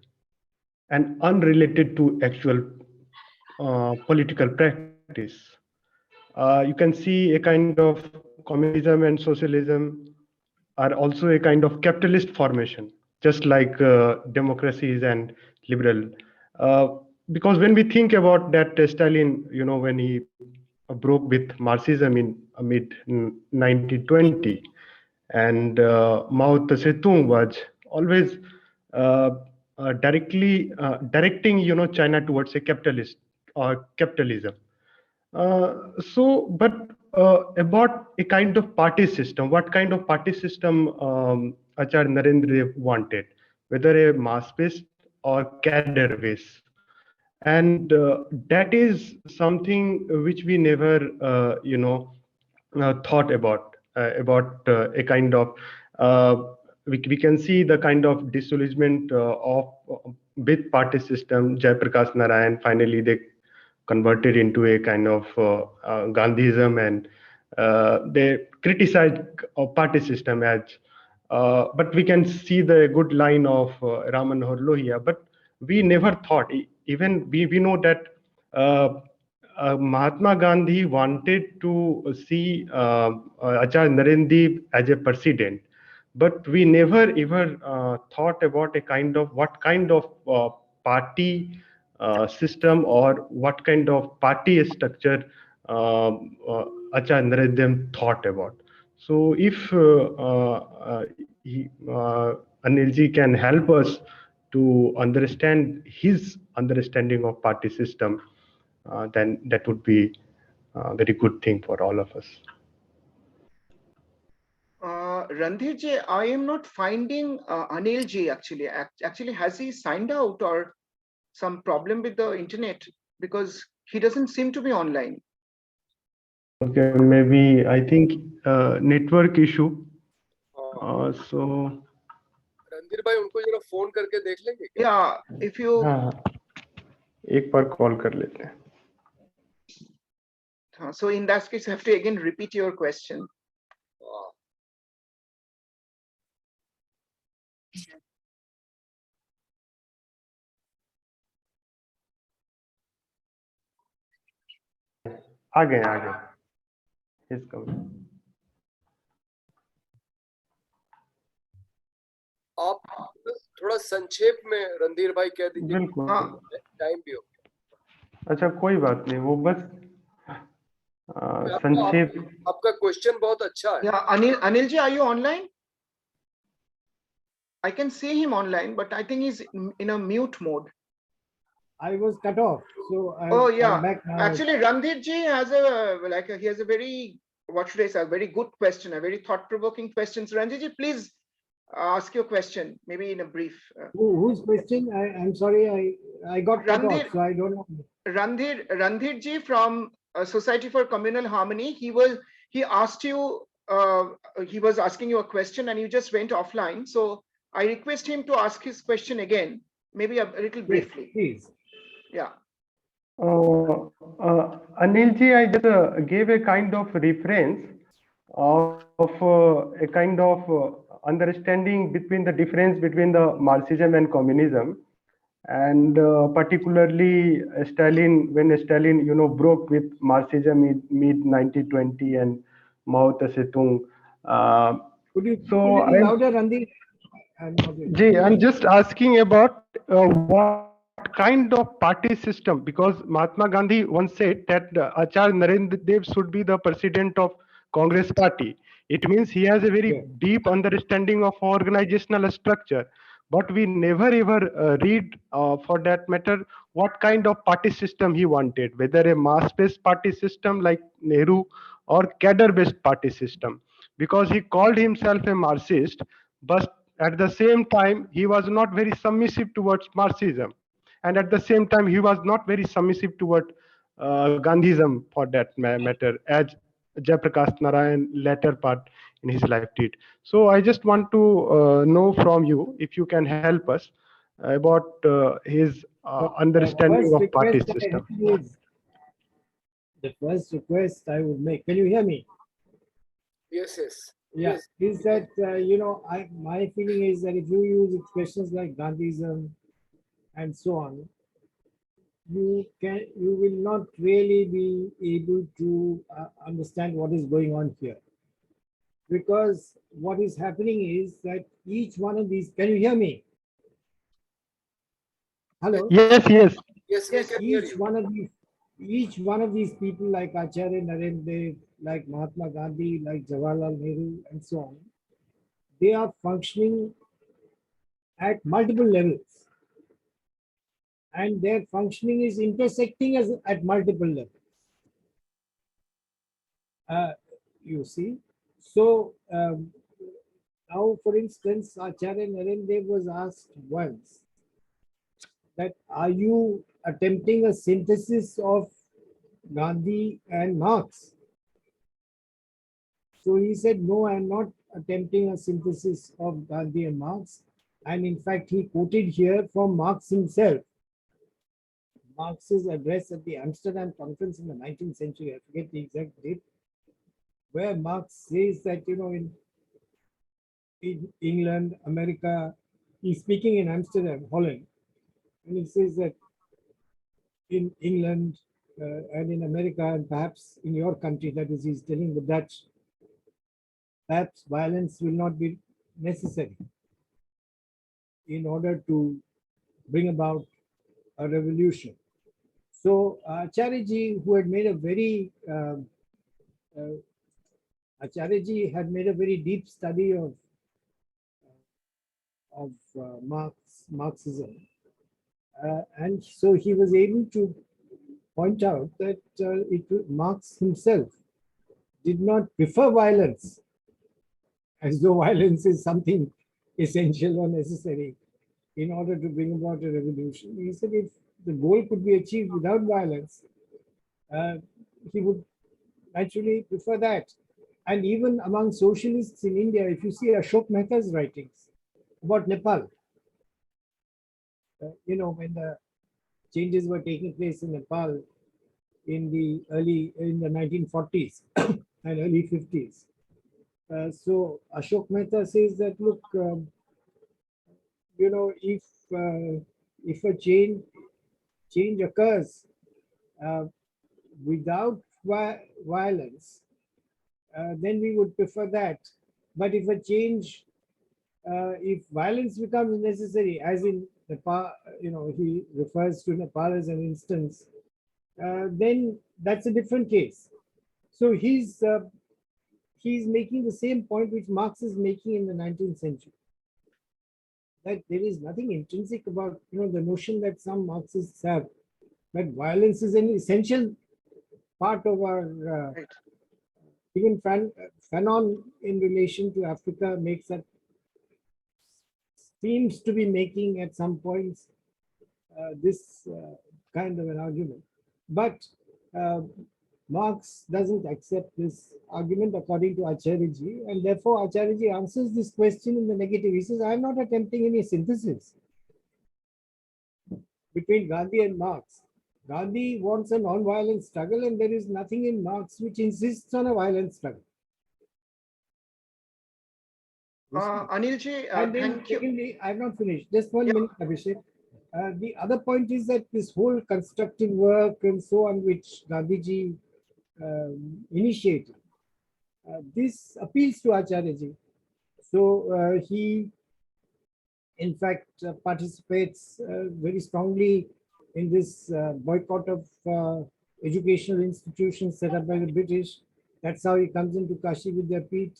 and unrelated to actual political practice. You can see a kind of communism and socialism are also a kind of capitalist formation, just like democracies and liberal. Because when we think about that, Stalin, when he broke with Marxism in mid 1920, and Mao Zedong was always directing, China towards a capitalist or capitalism. About a kind of party system, what kind of party system Acharya Narendra Deva wanted, whether a mass-based or cadre-based. And that is something which we never, thought about a kind of, we can see the kind of disillusionment of with party system. Jayaprakash Narayan, finally they converted into a kind of Gandhism, and they criticized a party system as, but we can see the good line of Raman Lohia, but we never thought, even we know that Mahatma Gandhi wanted to see Acharya Narendra Deva as a president, but we never ever thought about a kind of what kind of party system or what kind of party structure Acharya Narendra Deva thought about. So if Anilji can help us to understand his understanding of party system, then that would be a very good thing for all of us. Randhir ji, I am not finding Anil ji actually. Actually, has he signed out or some problem with the internet? Because he doesn't seem to be online. Okay, maybe I think network issue. So Randhir भाई उनको जरा phone करके देख लेंगे क्या? Yeah, if you एक बार call कर लेते हैं. So in that case, you have to again repeat your question. आ गए. He's coming. आप थोड़ा संक्षेप में रणधीर भाई कह दीजिए, बिल्कुल। टाइम भी हो। अच्छा, कोई बात नहीं, वो बस संक्षेप। आपका क्वेश्चन बहुत अच्छा है। Yeah, Anil ji, are you online? I can see him online, but I think he's in a mute mode. I was cut off, so Oh I'm yeah, back now. actually Randhir ji has he has a very, what should I say, a very good question, a very thought-provoking question. So Randhir ji, please ask your question, maybe in a brief. Whose question? I'm sorry, I got cut off, Randhir, so I don't know. Randhir ji from Society for Communal Harmony. He asked you, he was asking you a question and you just went offline. So I request him to ask his question again, maybe a little briefly. Yes, please. Yeah. Anil ji, I just gave a kind of reference of a kind of understanding between the difference between the Marxism and communism, and particularly Stalin, when Stalin, broke with Marxism in mid 1920 and Mao Zedong. Could you So speak a little louder, Randhir? I'm just asking about what kind of party system, because Mahatma Gandhi once said that Acharya Narendra Deva should be the president of Congress party. It means he has a very deep understanding of organizational structure, but we never ever read for that matter what kind of party system he wanted, whether a mass-based party system like Nehru or cadre-based party system, because he called himself a Marxist, but at the same time, he was not very submissive towards Marxism. And at the same time, he was not very submissive toward Gandhism for that matter, as Jayaprakash Narayan later part in his life did. So I just want to know from you, if you can help us about his understanding of party system. The first request I would make, can you hear me? Yes, yes. Yeah, is that, my feeling is that if you use expressions like Gandhism and so on, you will not really be able to understand what is going on here. Because what is happening is that each one of these, can you hear me? Hello? Yes, yes. Yes, we can hear you. Each one of these people like Acharya Narendra Deva, like Mahatma Gandhi, like Jawaharlal Nehru and so on, they are functioning at multiple levels. And their functioning is intersecting at multiple levels. You see? So now, for instance, Acharya Narendra Deva was asked once that, are you attempting a synthesis of Gandhi and Marx? So he said, no, I'm not attempting a synthesis of Gandhi and Marx. And in fact, he quoted here from Marx himself. Marx's address at the Amsterdam conference in the 19th century, I forget the exact date, where Marx says that, in England, America, he's speaking in Amsterdam, Holland, and he says that in England and in America, and perhaps in your country, that is, he's telling the Dutch, perhaps violence will not be necessary in order to bring about a revolution. So Acharya-ji, who had made a very Acharya-ji had made a very deep study of Marxism, and so he was able to point out that Marx himself did not prefer violence, as though violence is something essential or necessary in order to bring about a revolution. He said if the goal could be achieved without violence, he would naturally prefer that. And even among socialists in India, if you see Ashok Mehta's writings about Nepal, when the changes were taking place in Nepal in the 1940s and early 50s. So Ashok Mehta says that, look, if a change occurs without violence, then we would prefer that. But if a change if violence becomes necessary, as in Nepal, he refers to Nepal as an instance, then that's a different case. So he's making the same point which Marx is making in the 19th century, that there is nothing intrinsic about the notion that some Marxists have, that violence is an essential part of our Right. even Fanon in relation to Africa makes that, seems to be making at some points this kind of an argument. But Marx doesn't accept this argument according to Acharya, and therefore Acharya answers this question in the negative. He says, I'm not attempting any synthesis between Gandhi and Marx. Gandhi wants a non-violent struggle, and there is nothing in Marx which insists on a violent struggle. Anilji, And then thank you. secondly, I've not finished. Just one Yeah. minute, Abhishek. The other point is that this whole constructive work and so on, which Gandhiji initiated, this appeals to Acharya. So he, in fact, participates very strongly in this boycott of educational institutions set up by the British. That's how he comes into Kashi Vidyapith.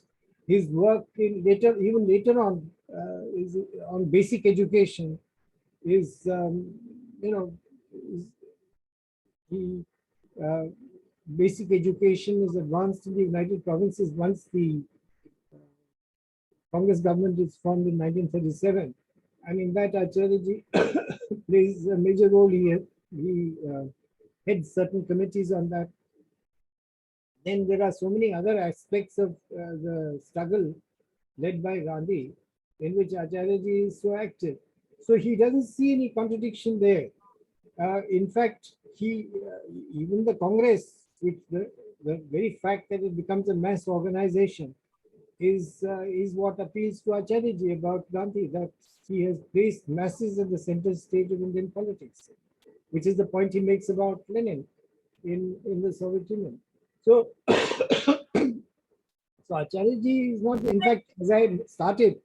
His work in even later on, is on basic education. Is he basic education is advanced in the United Provinces once the Congress government is formed in 1937, and in that Acharya plays a major role here. He heads certain committees on that. Then there are so many other aspects of the struggle led by Gandhi, in which Acharya is so active. So he doesn't see any contradiction there. In fact, even the Congress, which the very fact that it becomes a mass organization, is what appeals to Acharya about Gandhi, that he has placed masses at the center stage of Indian politics, which is the point he makes about Lenin in the Soviet Union. So, so Acharya is not, in fact, as I started,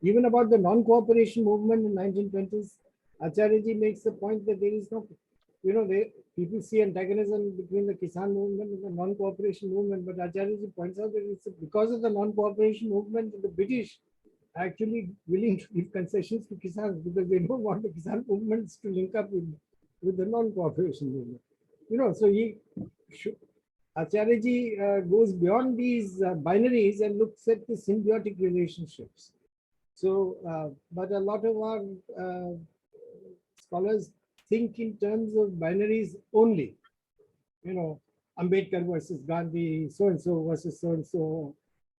even about the non-cooperation movement in 1920s, Acharya makes the point that there is no, people see antagonism between the Kisan movement and the non-cooperation movement, but Acharya points out that it's because of the non-cooperation movement that the British are actually willing to give concessions to Kisans, because they don't want the Kisan movements to link up with the non-cooperation movement. So Acharya goes beyond these binaries and looks at the symbiotic relationships. So, but a lot of our scholars think in terms of binaries only. Ambedkar versus Gandhi, so and so versus so and so,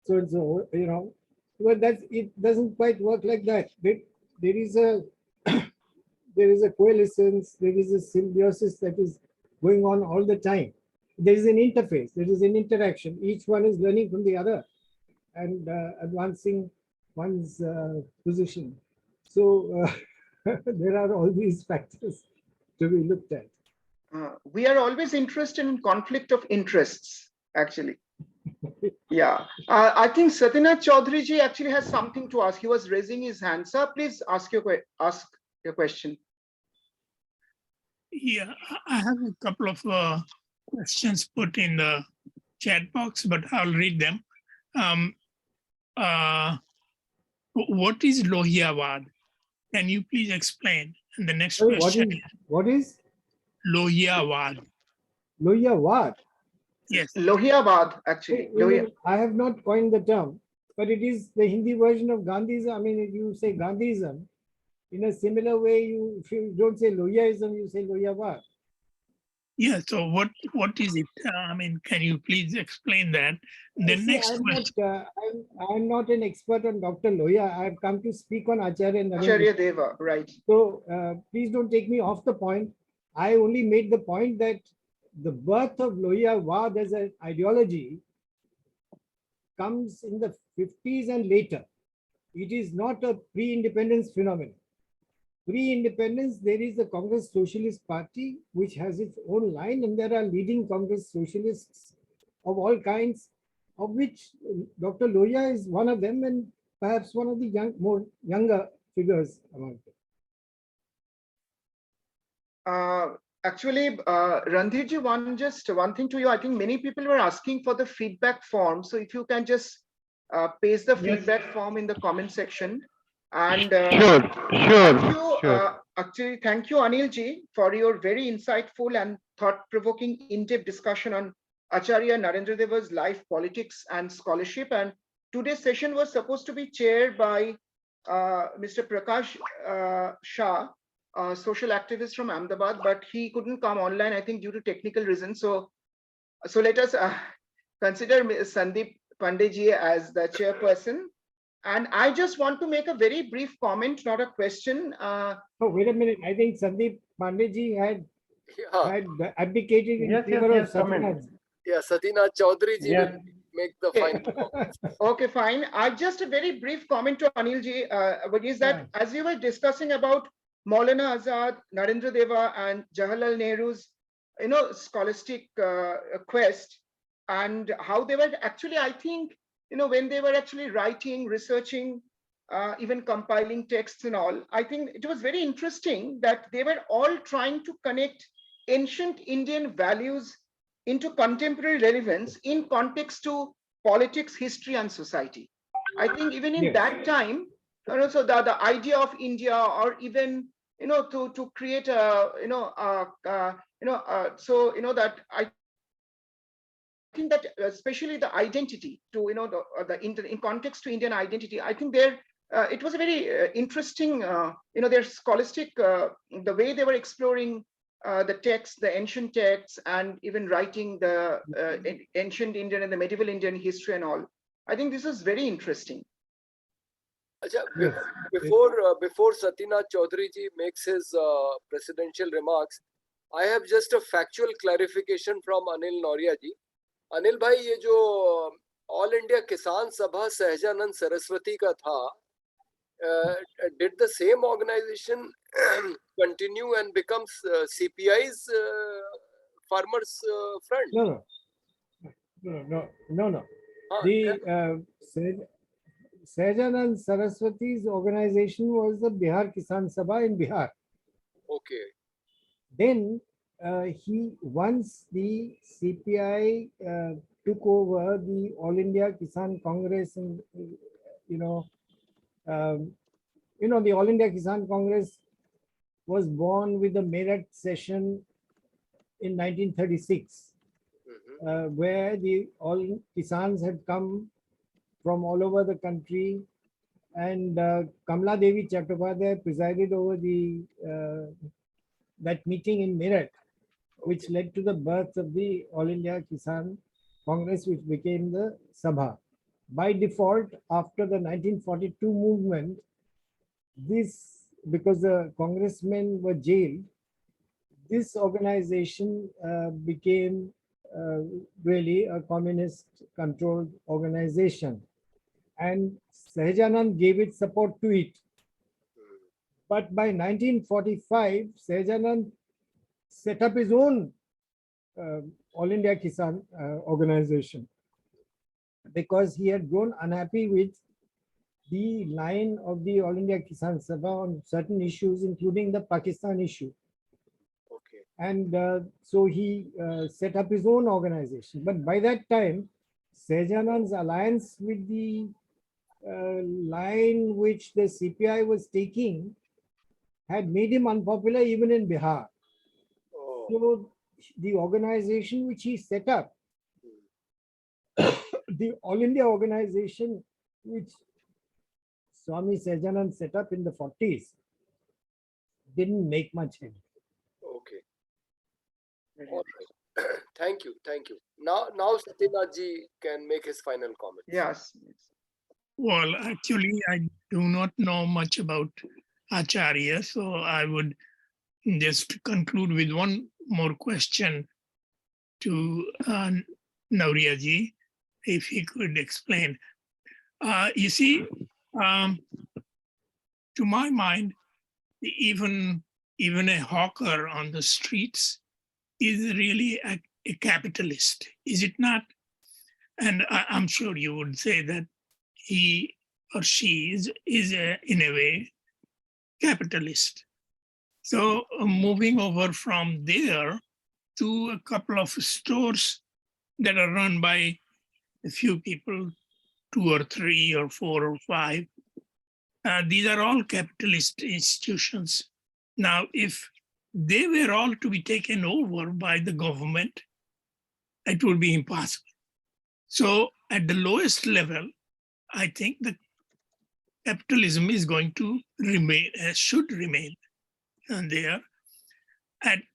so and so. But it doesn't quite work like that. There is a there is a coalescence. There is a symbiosis that is going on all the time. There is an interface. There is an interaction. Each one is learning from the other and advancing one's position. So there are all these factors to be looked at. We are always interested in conflict of interests, actually. Yeah, I think Satyanath Chaudhary ji actually has something to ask. He was raising his hand. Sir, please ask your question. Yeah, I have a couple of questions put in the chat box, but I'll read them. What is Lohiyavad? Can you please explain? And the next question. What is? Lohiyavad. Lohiyavad? Yes. Lohiyavad, actually. I have not coined the term, but it is the Hindi version of Gandhism. I mean, if you say Gandhism, in a similar way, if you don't say Lohiyaism, you say Lohiyavad. Yeah, so what is it? Can you please explain that? The next question. I'm not an expert on Dr. Lohia. I've come to speak on Acharya Deva, right. So please don't take me off the point. I only made the point that the birth of Lohiyavad as an ideology comes in the 50s and later. It is not a pre-independence phenomenon. Pre-independence, there is the Congress Socialist Party, which has its own line, and there are leading Congress socialists of all kinds, of which Dr. Lohia is one of them, and perhaps one of the younger figures among them. Actually, Randhir one thing to you. I think many people were asking for the feedback form. So if you can just paste the feedback form in the comment section. And actually, thank you, Anil ji, for your very insightful and thought-provoking in-depth discussion on Acharya Narendra Deva's life, politics, and scholarship. And today's session was supposed to be chaired by Mr. Prakash Shah, social activist from Ahmedabad, but he couldn't come online, I think, due to technical reasons. So let us consider Sandeep Pandeyji as the chairperson. And I just want to make a very brief comment, not a question. Oh, wait a minute. I think Sandeep Pandeyji had abdicated in favor of Satyanath. Yeah, Satyanath Chaudhary ji will make the final comment. Okay, fine. I just a very brief comment to Anil ji, which is that as we were discussing about Maulana Azad, Narendra Deva, and Jawaharlal Nehru's, scholastic quest, and how they were actually, I think, when they were actually writing, researching, even compiling texts and all, I think it was very interesting that they were all trying to connect ancient Indian values into contemporary relevance in context to politics, history, and society. I think even in that time, so the idea of India, or even to create a that I think that especially the identity to in context to Indian identity, I think there it was a very interesting their scholastic the way they were exploring the texts, the ancient texts, and even writing the ancient Indian and the medieval Indian history and all. I think this is very interesting. Before Satyanath Chaudhary ji makes his presidential remarks, I have just a factual clarification from Anil Nauriya ji. Anil bhai, ये जो All India Kisan Sabha Sahajanand Saraswati का था, did the same organization continue and becomes CPI's farmers front? No. The Sahajanand Saraswati's organization was the Bihar Kisan Sabha in Bihar. Okay. Then once the CPI took over the All India Kisan Congress, and the All India Kisan Congress was born with the Meerut session in 1936, where all Kisans had come from all over the country, and Kamla Devi Chattopadhyay presided over that meeting in Meerut, which led to the birth of the All India Kisan Congress, which became the Sabha. By default, after the 1942 movement, because the congressmen were jailed, this organization became really a communist-controlled organization, and Sahajanand gave its support to it. But by 1945, Sahajanand set up his own All India Kisan organization, because he had grown unhappy with the line of the All India Kisan Sabha on certain issues, including the Pakistan issue. Okay. And so he set up his own organization. But by that time, Sahajanand's alliance with the line which the CPI was taking had made him unpopular even in Bihar. Oh. So the organization which he set up, the All India organization which Swami Sahajanand set up in the 40s, didn't make much headway. Okay. All right. Thank you. Now Satyanath ji can make his final comments. Yes. Well, actually, I do not know much about Acharya, so I would just conclude with one more question to Nauriya ji, if he could explain. You see, to my mind, even a hawker on the streets is really a capitalist, is it not? And I'm sure you would say that he or she is in a way capitalist. So moving over from there to a couple of stores that are run by a few people, 2 or 3 or 4 or 5. These are all capitalist institutions. Now, if they were all to be taken over by the government, it would be impossible. So at the lowest level, I think the capitalism is going to remain, should remain there.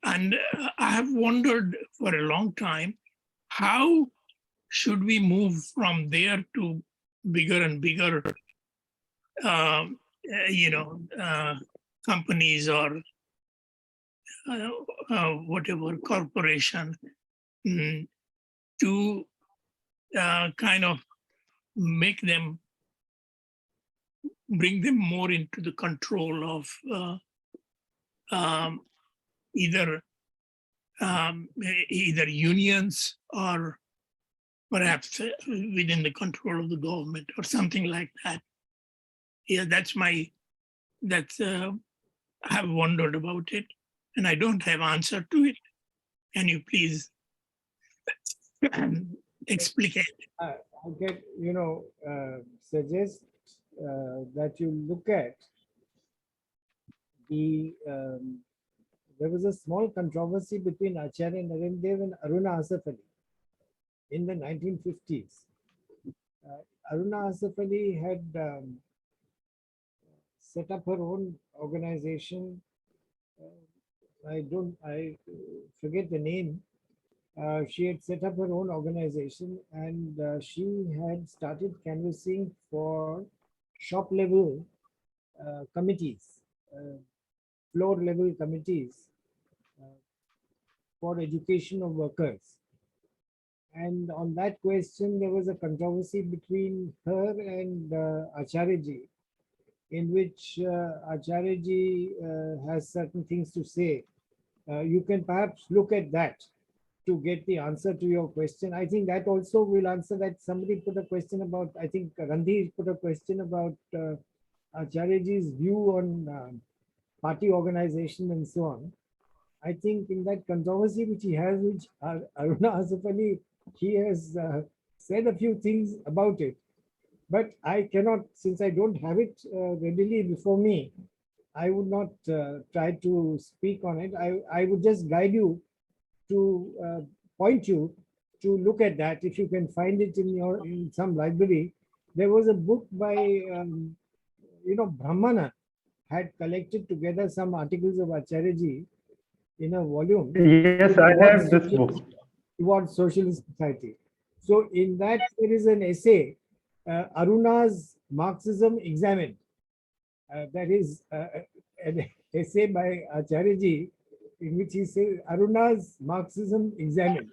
And I have wondered for a long time, how should we move from there to bigger and bigger, companies or whatever corporation, to kind of bring them more into the control of either unions or perhaps within the control of the government or something like that. Yeah, I have wondered about it, and I don't have answer to it. Can you please explicate? I can, suggest that you look at there was a small controversy between Acharya Narendra Deva and Aruna Asaf Ali in the 1950s. Aruna Asaf Ali had set up her own organization. I forget the name. She had set up her own organization, and she had started canvassing for shop level committees, floor level committees for education of workers. And on that question, there was a controversy between her and Acharya, in which Acharya has certain things to say. You can perhaps look at that to get the answer to your question. I think that also will answer that. Somebody put a question about, I think Randhir put a question about Acharya's view on party organization and so on. I think in that controversy which he has, which Aruna Asaf Ali, he has said a few things about it. But I cannot, since I don't have it readily before me, I would not try to speak on it. I would just guide you to point you to look at that. If you can find it in some library, there was a book by Brahmana had collected together some articles of Acharya in a volume. Yes, I have this book. Towards Socialist Society. So in that there is an essay, Aruna's Marxism Examined. That is an essay by Acharya in which he says Aruna's Marxism Examined.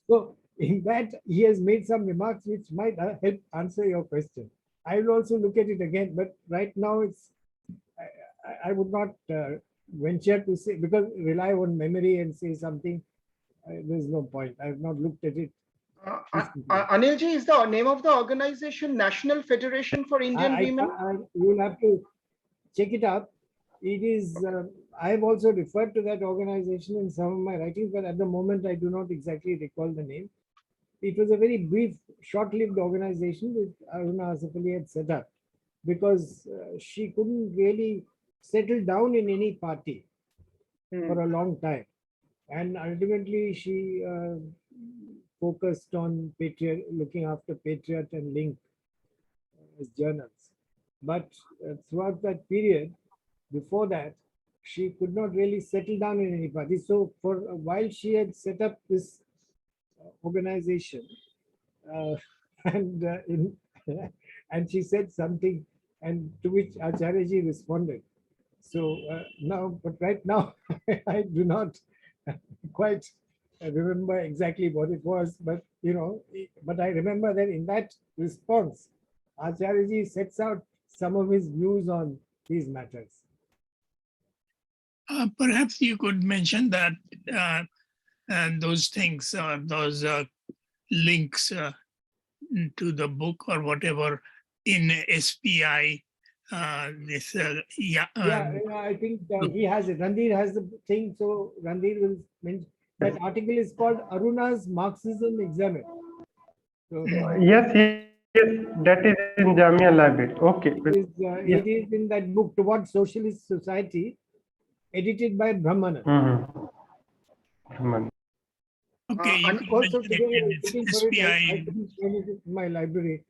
So in that he has made some remarks which might help answer your question. I will also look at it again, but right now I would not venture to say, because rely on memory and say something. There's no point. I have not looked at it. Anilji, is the name of the organization National Federation for Indian Women? You will have to check it up. It is. I have also referred to that organization in some of my writings, but at the moment I do not exactly recall the name. It was a very brief, short-lived organization which Aruna Asaf Ali had set up because she couldn't really settle down in any party for a long time. And ultimately, she focused on looking after Patriot and Link as journals. But throughout that period, before that, she could not really settle down in any party. So for a while, she had set up this organization, and she said something, and to which Acharya responded. So now, but right now, I do not quite remember exactly what it was, but but I remember that in that response, Acharya sets out some of his views on these matters. Perhaps you could mention that and those things, those links to the book or whatever in SPI. Yeah, I think he has it. Randhir has the thing, so Randhir will mention. That article is called Aruna's Marxism Examiner. So Yes, that is in Jamia Library. Okay. it is in that book, Towards Socialist Society, edited by Brahmana. Okay, you and can Also, mention today I it was in looking for it. I SPI. couldn't find it in my library.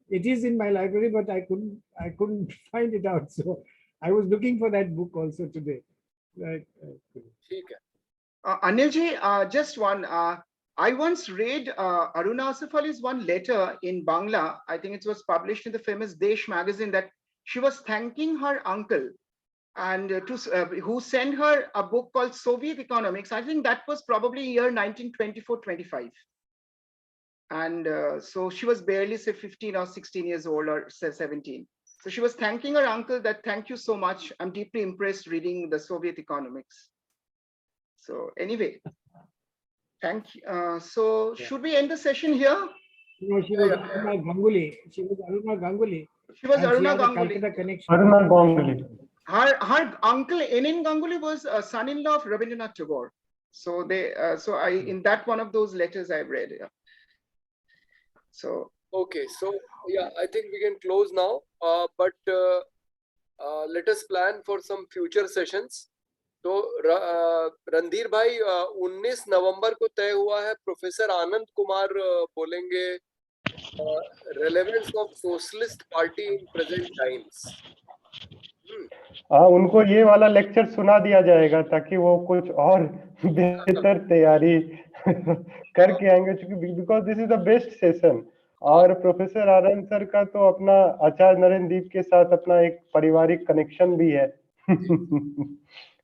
It is in my library, but I couldn't find it out. So I was looking for that book also today. Right. ठीक है. Anilji, just one. I once read Aruna Asif Ali's one letter in Bangla. I think it was published in the famous Desh magazine, that she was thanking her uncle and who sent her a book called Soviet Economics. I think that was probably year 1924-25. And so she was barely, say, 15 or 16 years old, or say 17. So she was thanking her uncle that, thank you so much. I'm deeply impressed reading the Soviet economics. So anyway, thank you. So should we end the session here? No, she was Aruna Ganguly. She was Aruna Ganguly. She was And she Aruna had a Ganguly. Calcutta connection. Aruna Ganguly. Her uncle Enin Ganguly was a son-in-law of Rabindranath Tagore. So they, in that one of those letters I've read. Yeah. So Okay, so yeah, I think we can close now. But let us plan for some future sessions. तो रणधीर भाई 19 नवंबर को तय हुआ है, professor Anand Kumar बोलेंगे relevance of socialist party in present times. उनको ये वाला लेक्चर सुना दिया जाएगा ताकि वो कुछ और बेहतर तैयारी करके आएंगे, क्योंकि because this is the best session. और प्रोफेसर आनंद सर का तो अपना आचार्य नरेंद्र दीप के साथ अपना एक पारिवारिक कनेक्शन भी है.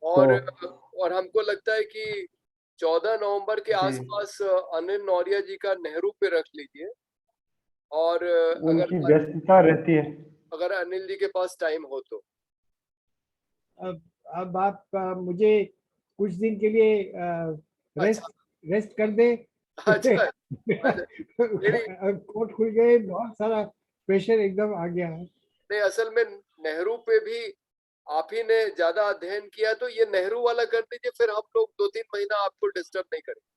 और हमको लगता है कि 14 नवंबर के आसपास अनिल नौरिया जी का नेहरू पे रख लीजिए. और उनकी व्यस्तता रहती है, अगर अनिल जी के पास टाइम हो तो. अब आप मुझे कुछ दिन के लिए रेस्ट कर दे. अच्छा. कोर्ट खुल गए, बहुत सारा प्रेशर एकदम आ गया है. नहीं, असल में नेहरू पे भी आप ही ने ज्यादा अध्ययन किया, तो ये नेहरू वाला कर दीजिए, फिर हम लोग 2-3 महीना आपको डिस्टर्ब नहीं करेंगे.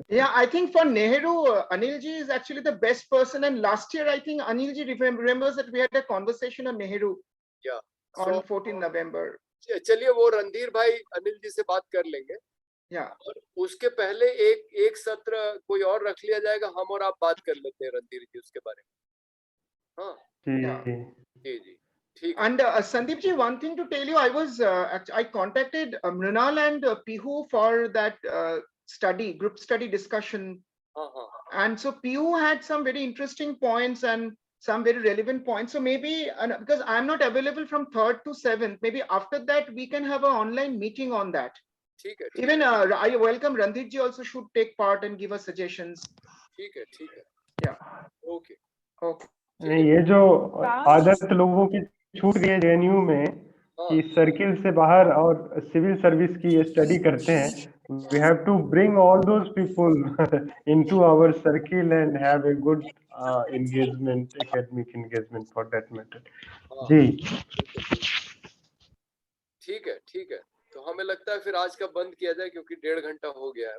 Yeah, I think for Nehru, Anil ji is actually the best person. And last year, I think Anil ji remembers that we had a conversation on Nehru. Yeah. On 14 November. चलिए वो रणधीर भाई अनिल जी से बात कर लेंगे. और उसके पहले एक सत्र कोई और रख लिया जाएगा, हम और आप बात कर लेते हैं रणधीर जी उसके बारे में. हाँ जी. And Sandeep ji, one thing to tell you, I contacted Mrinal and Pihu for that group study discussion. And so Pihu had some very interesting points and some very relevant points. So maybe, because I'm not available from 3rd to 7th, maybe after that we can have an online meeting on that. Even I welcome Randhir ji also should take part and give us suggestions. ठीक है. Yeah. Okay. ये जो आदत लोगों की छूट गई JNU में कि सर्किल से बाहर और सिविल सर्विस की स्टडी करते हैं, we have to bring all those people into our circle and have a good engagement, academic engagement for that matter. जी ठीक है. तो हमें लगता है फिर आज का बंद किया जाए, क्योंकि 1.5 घंटा हो गया है.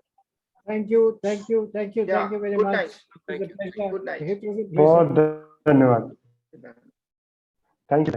Thank you very much. Good night. बहुत धन्यवाद. Thank you.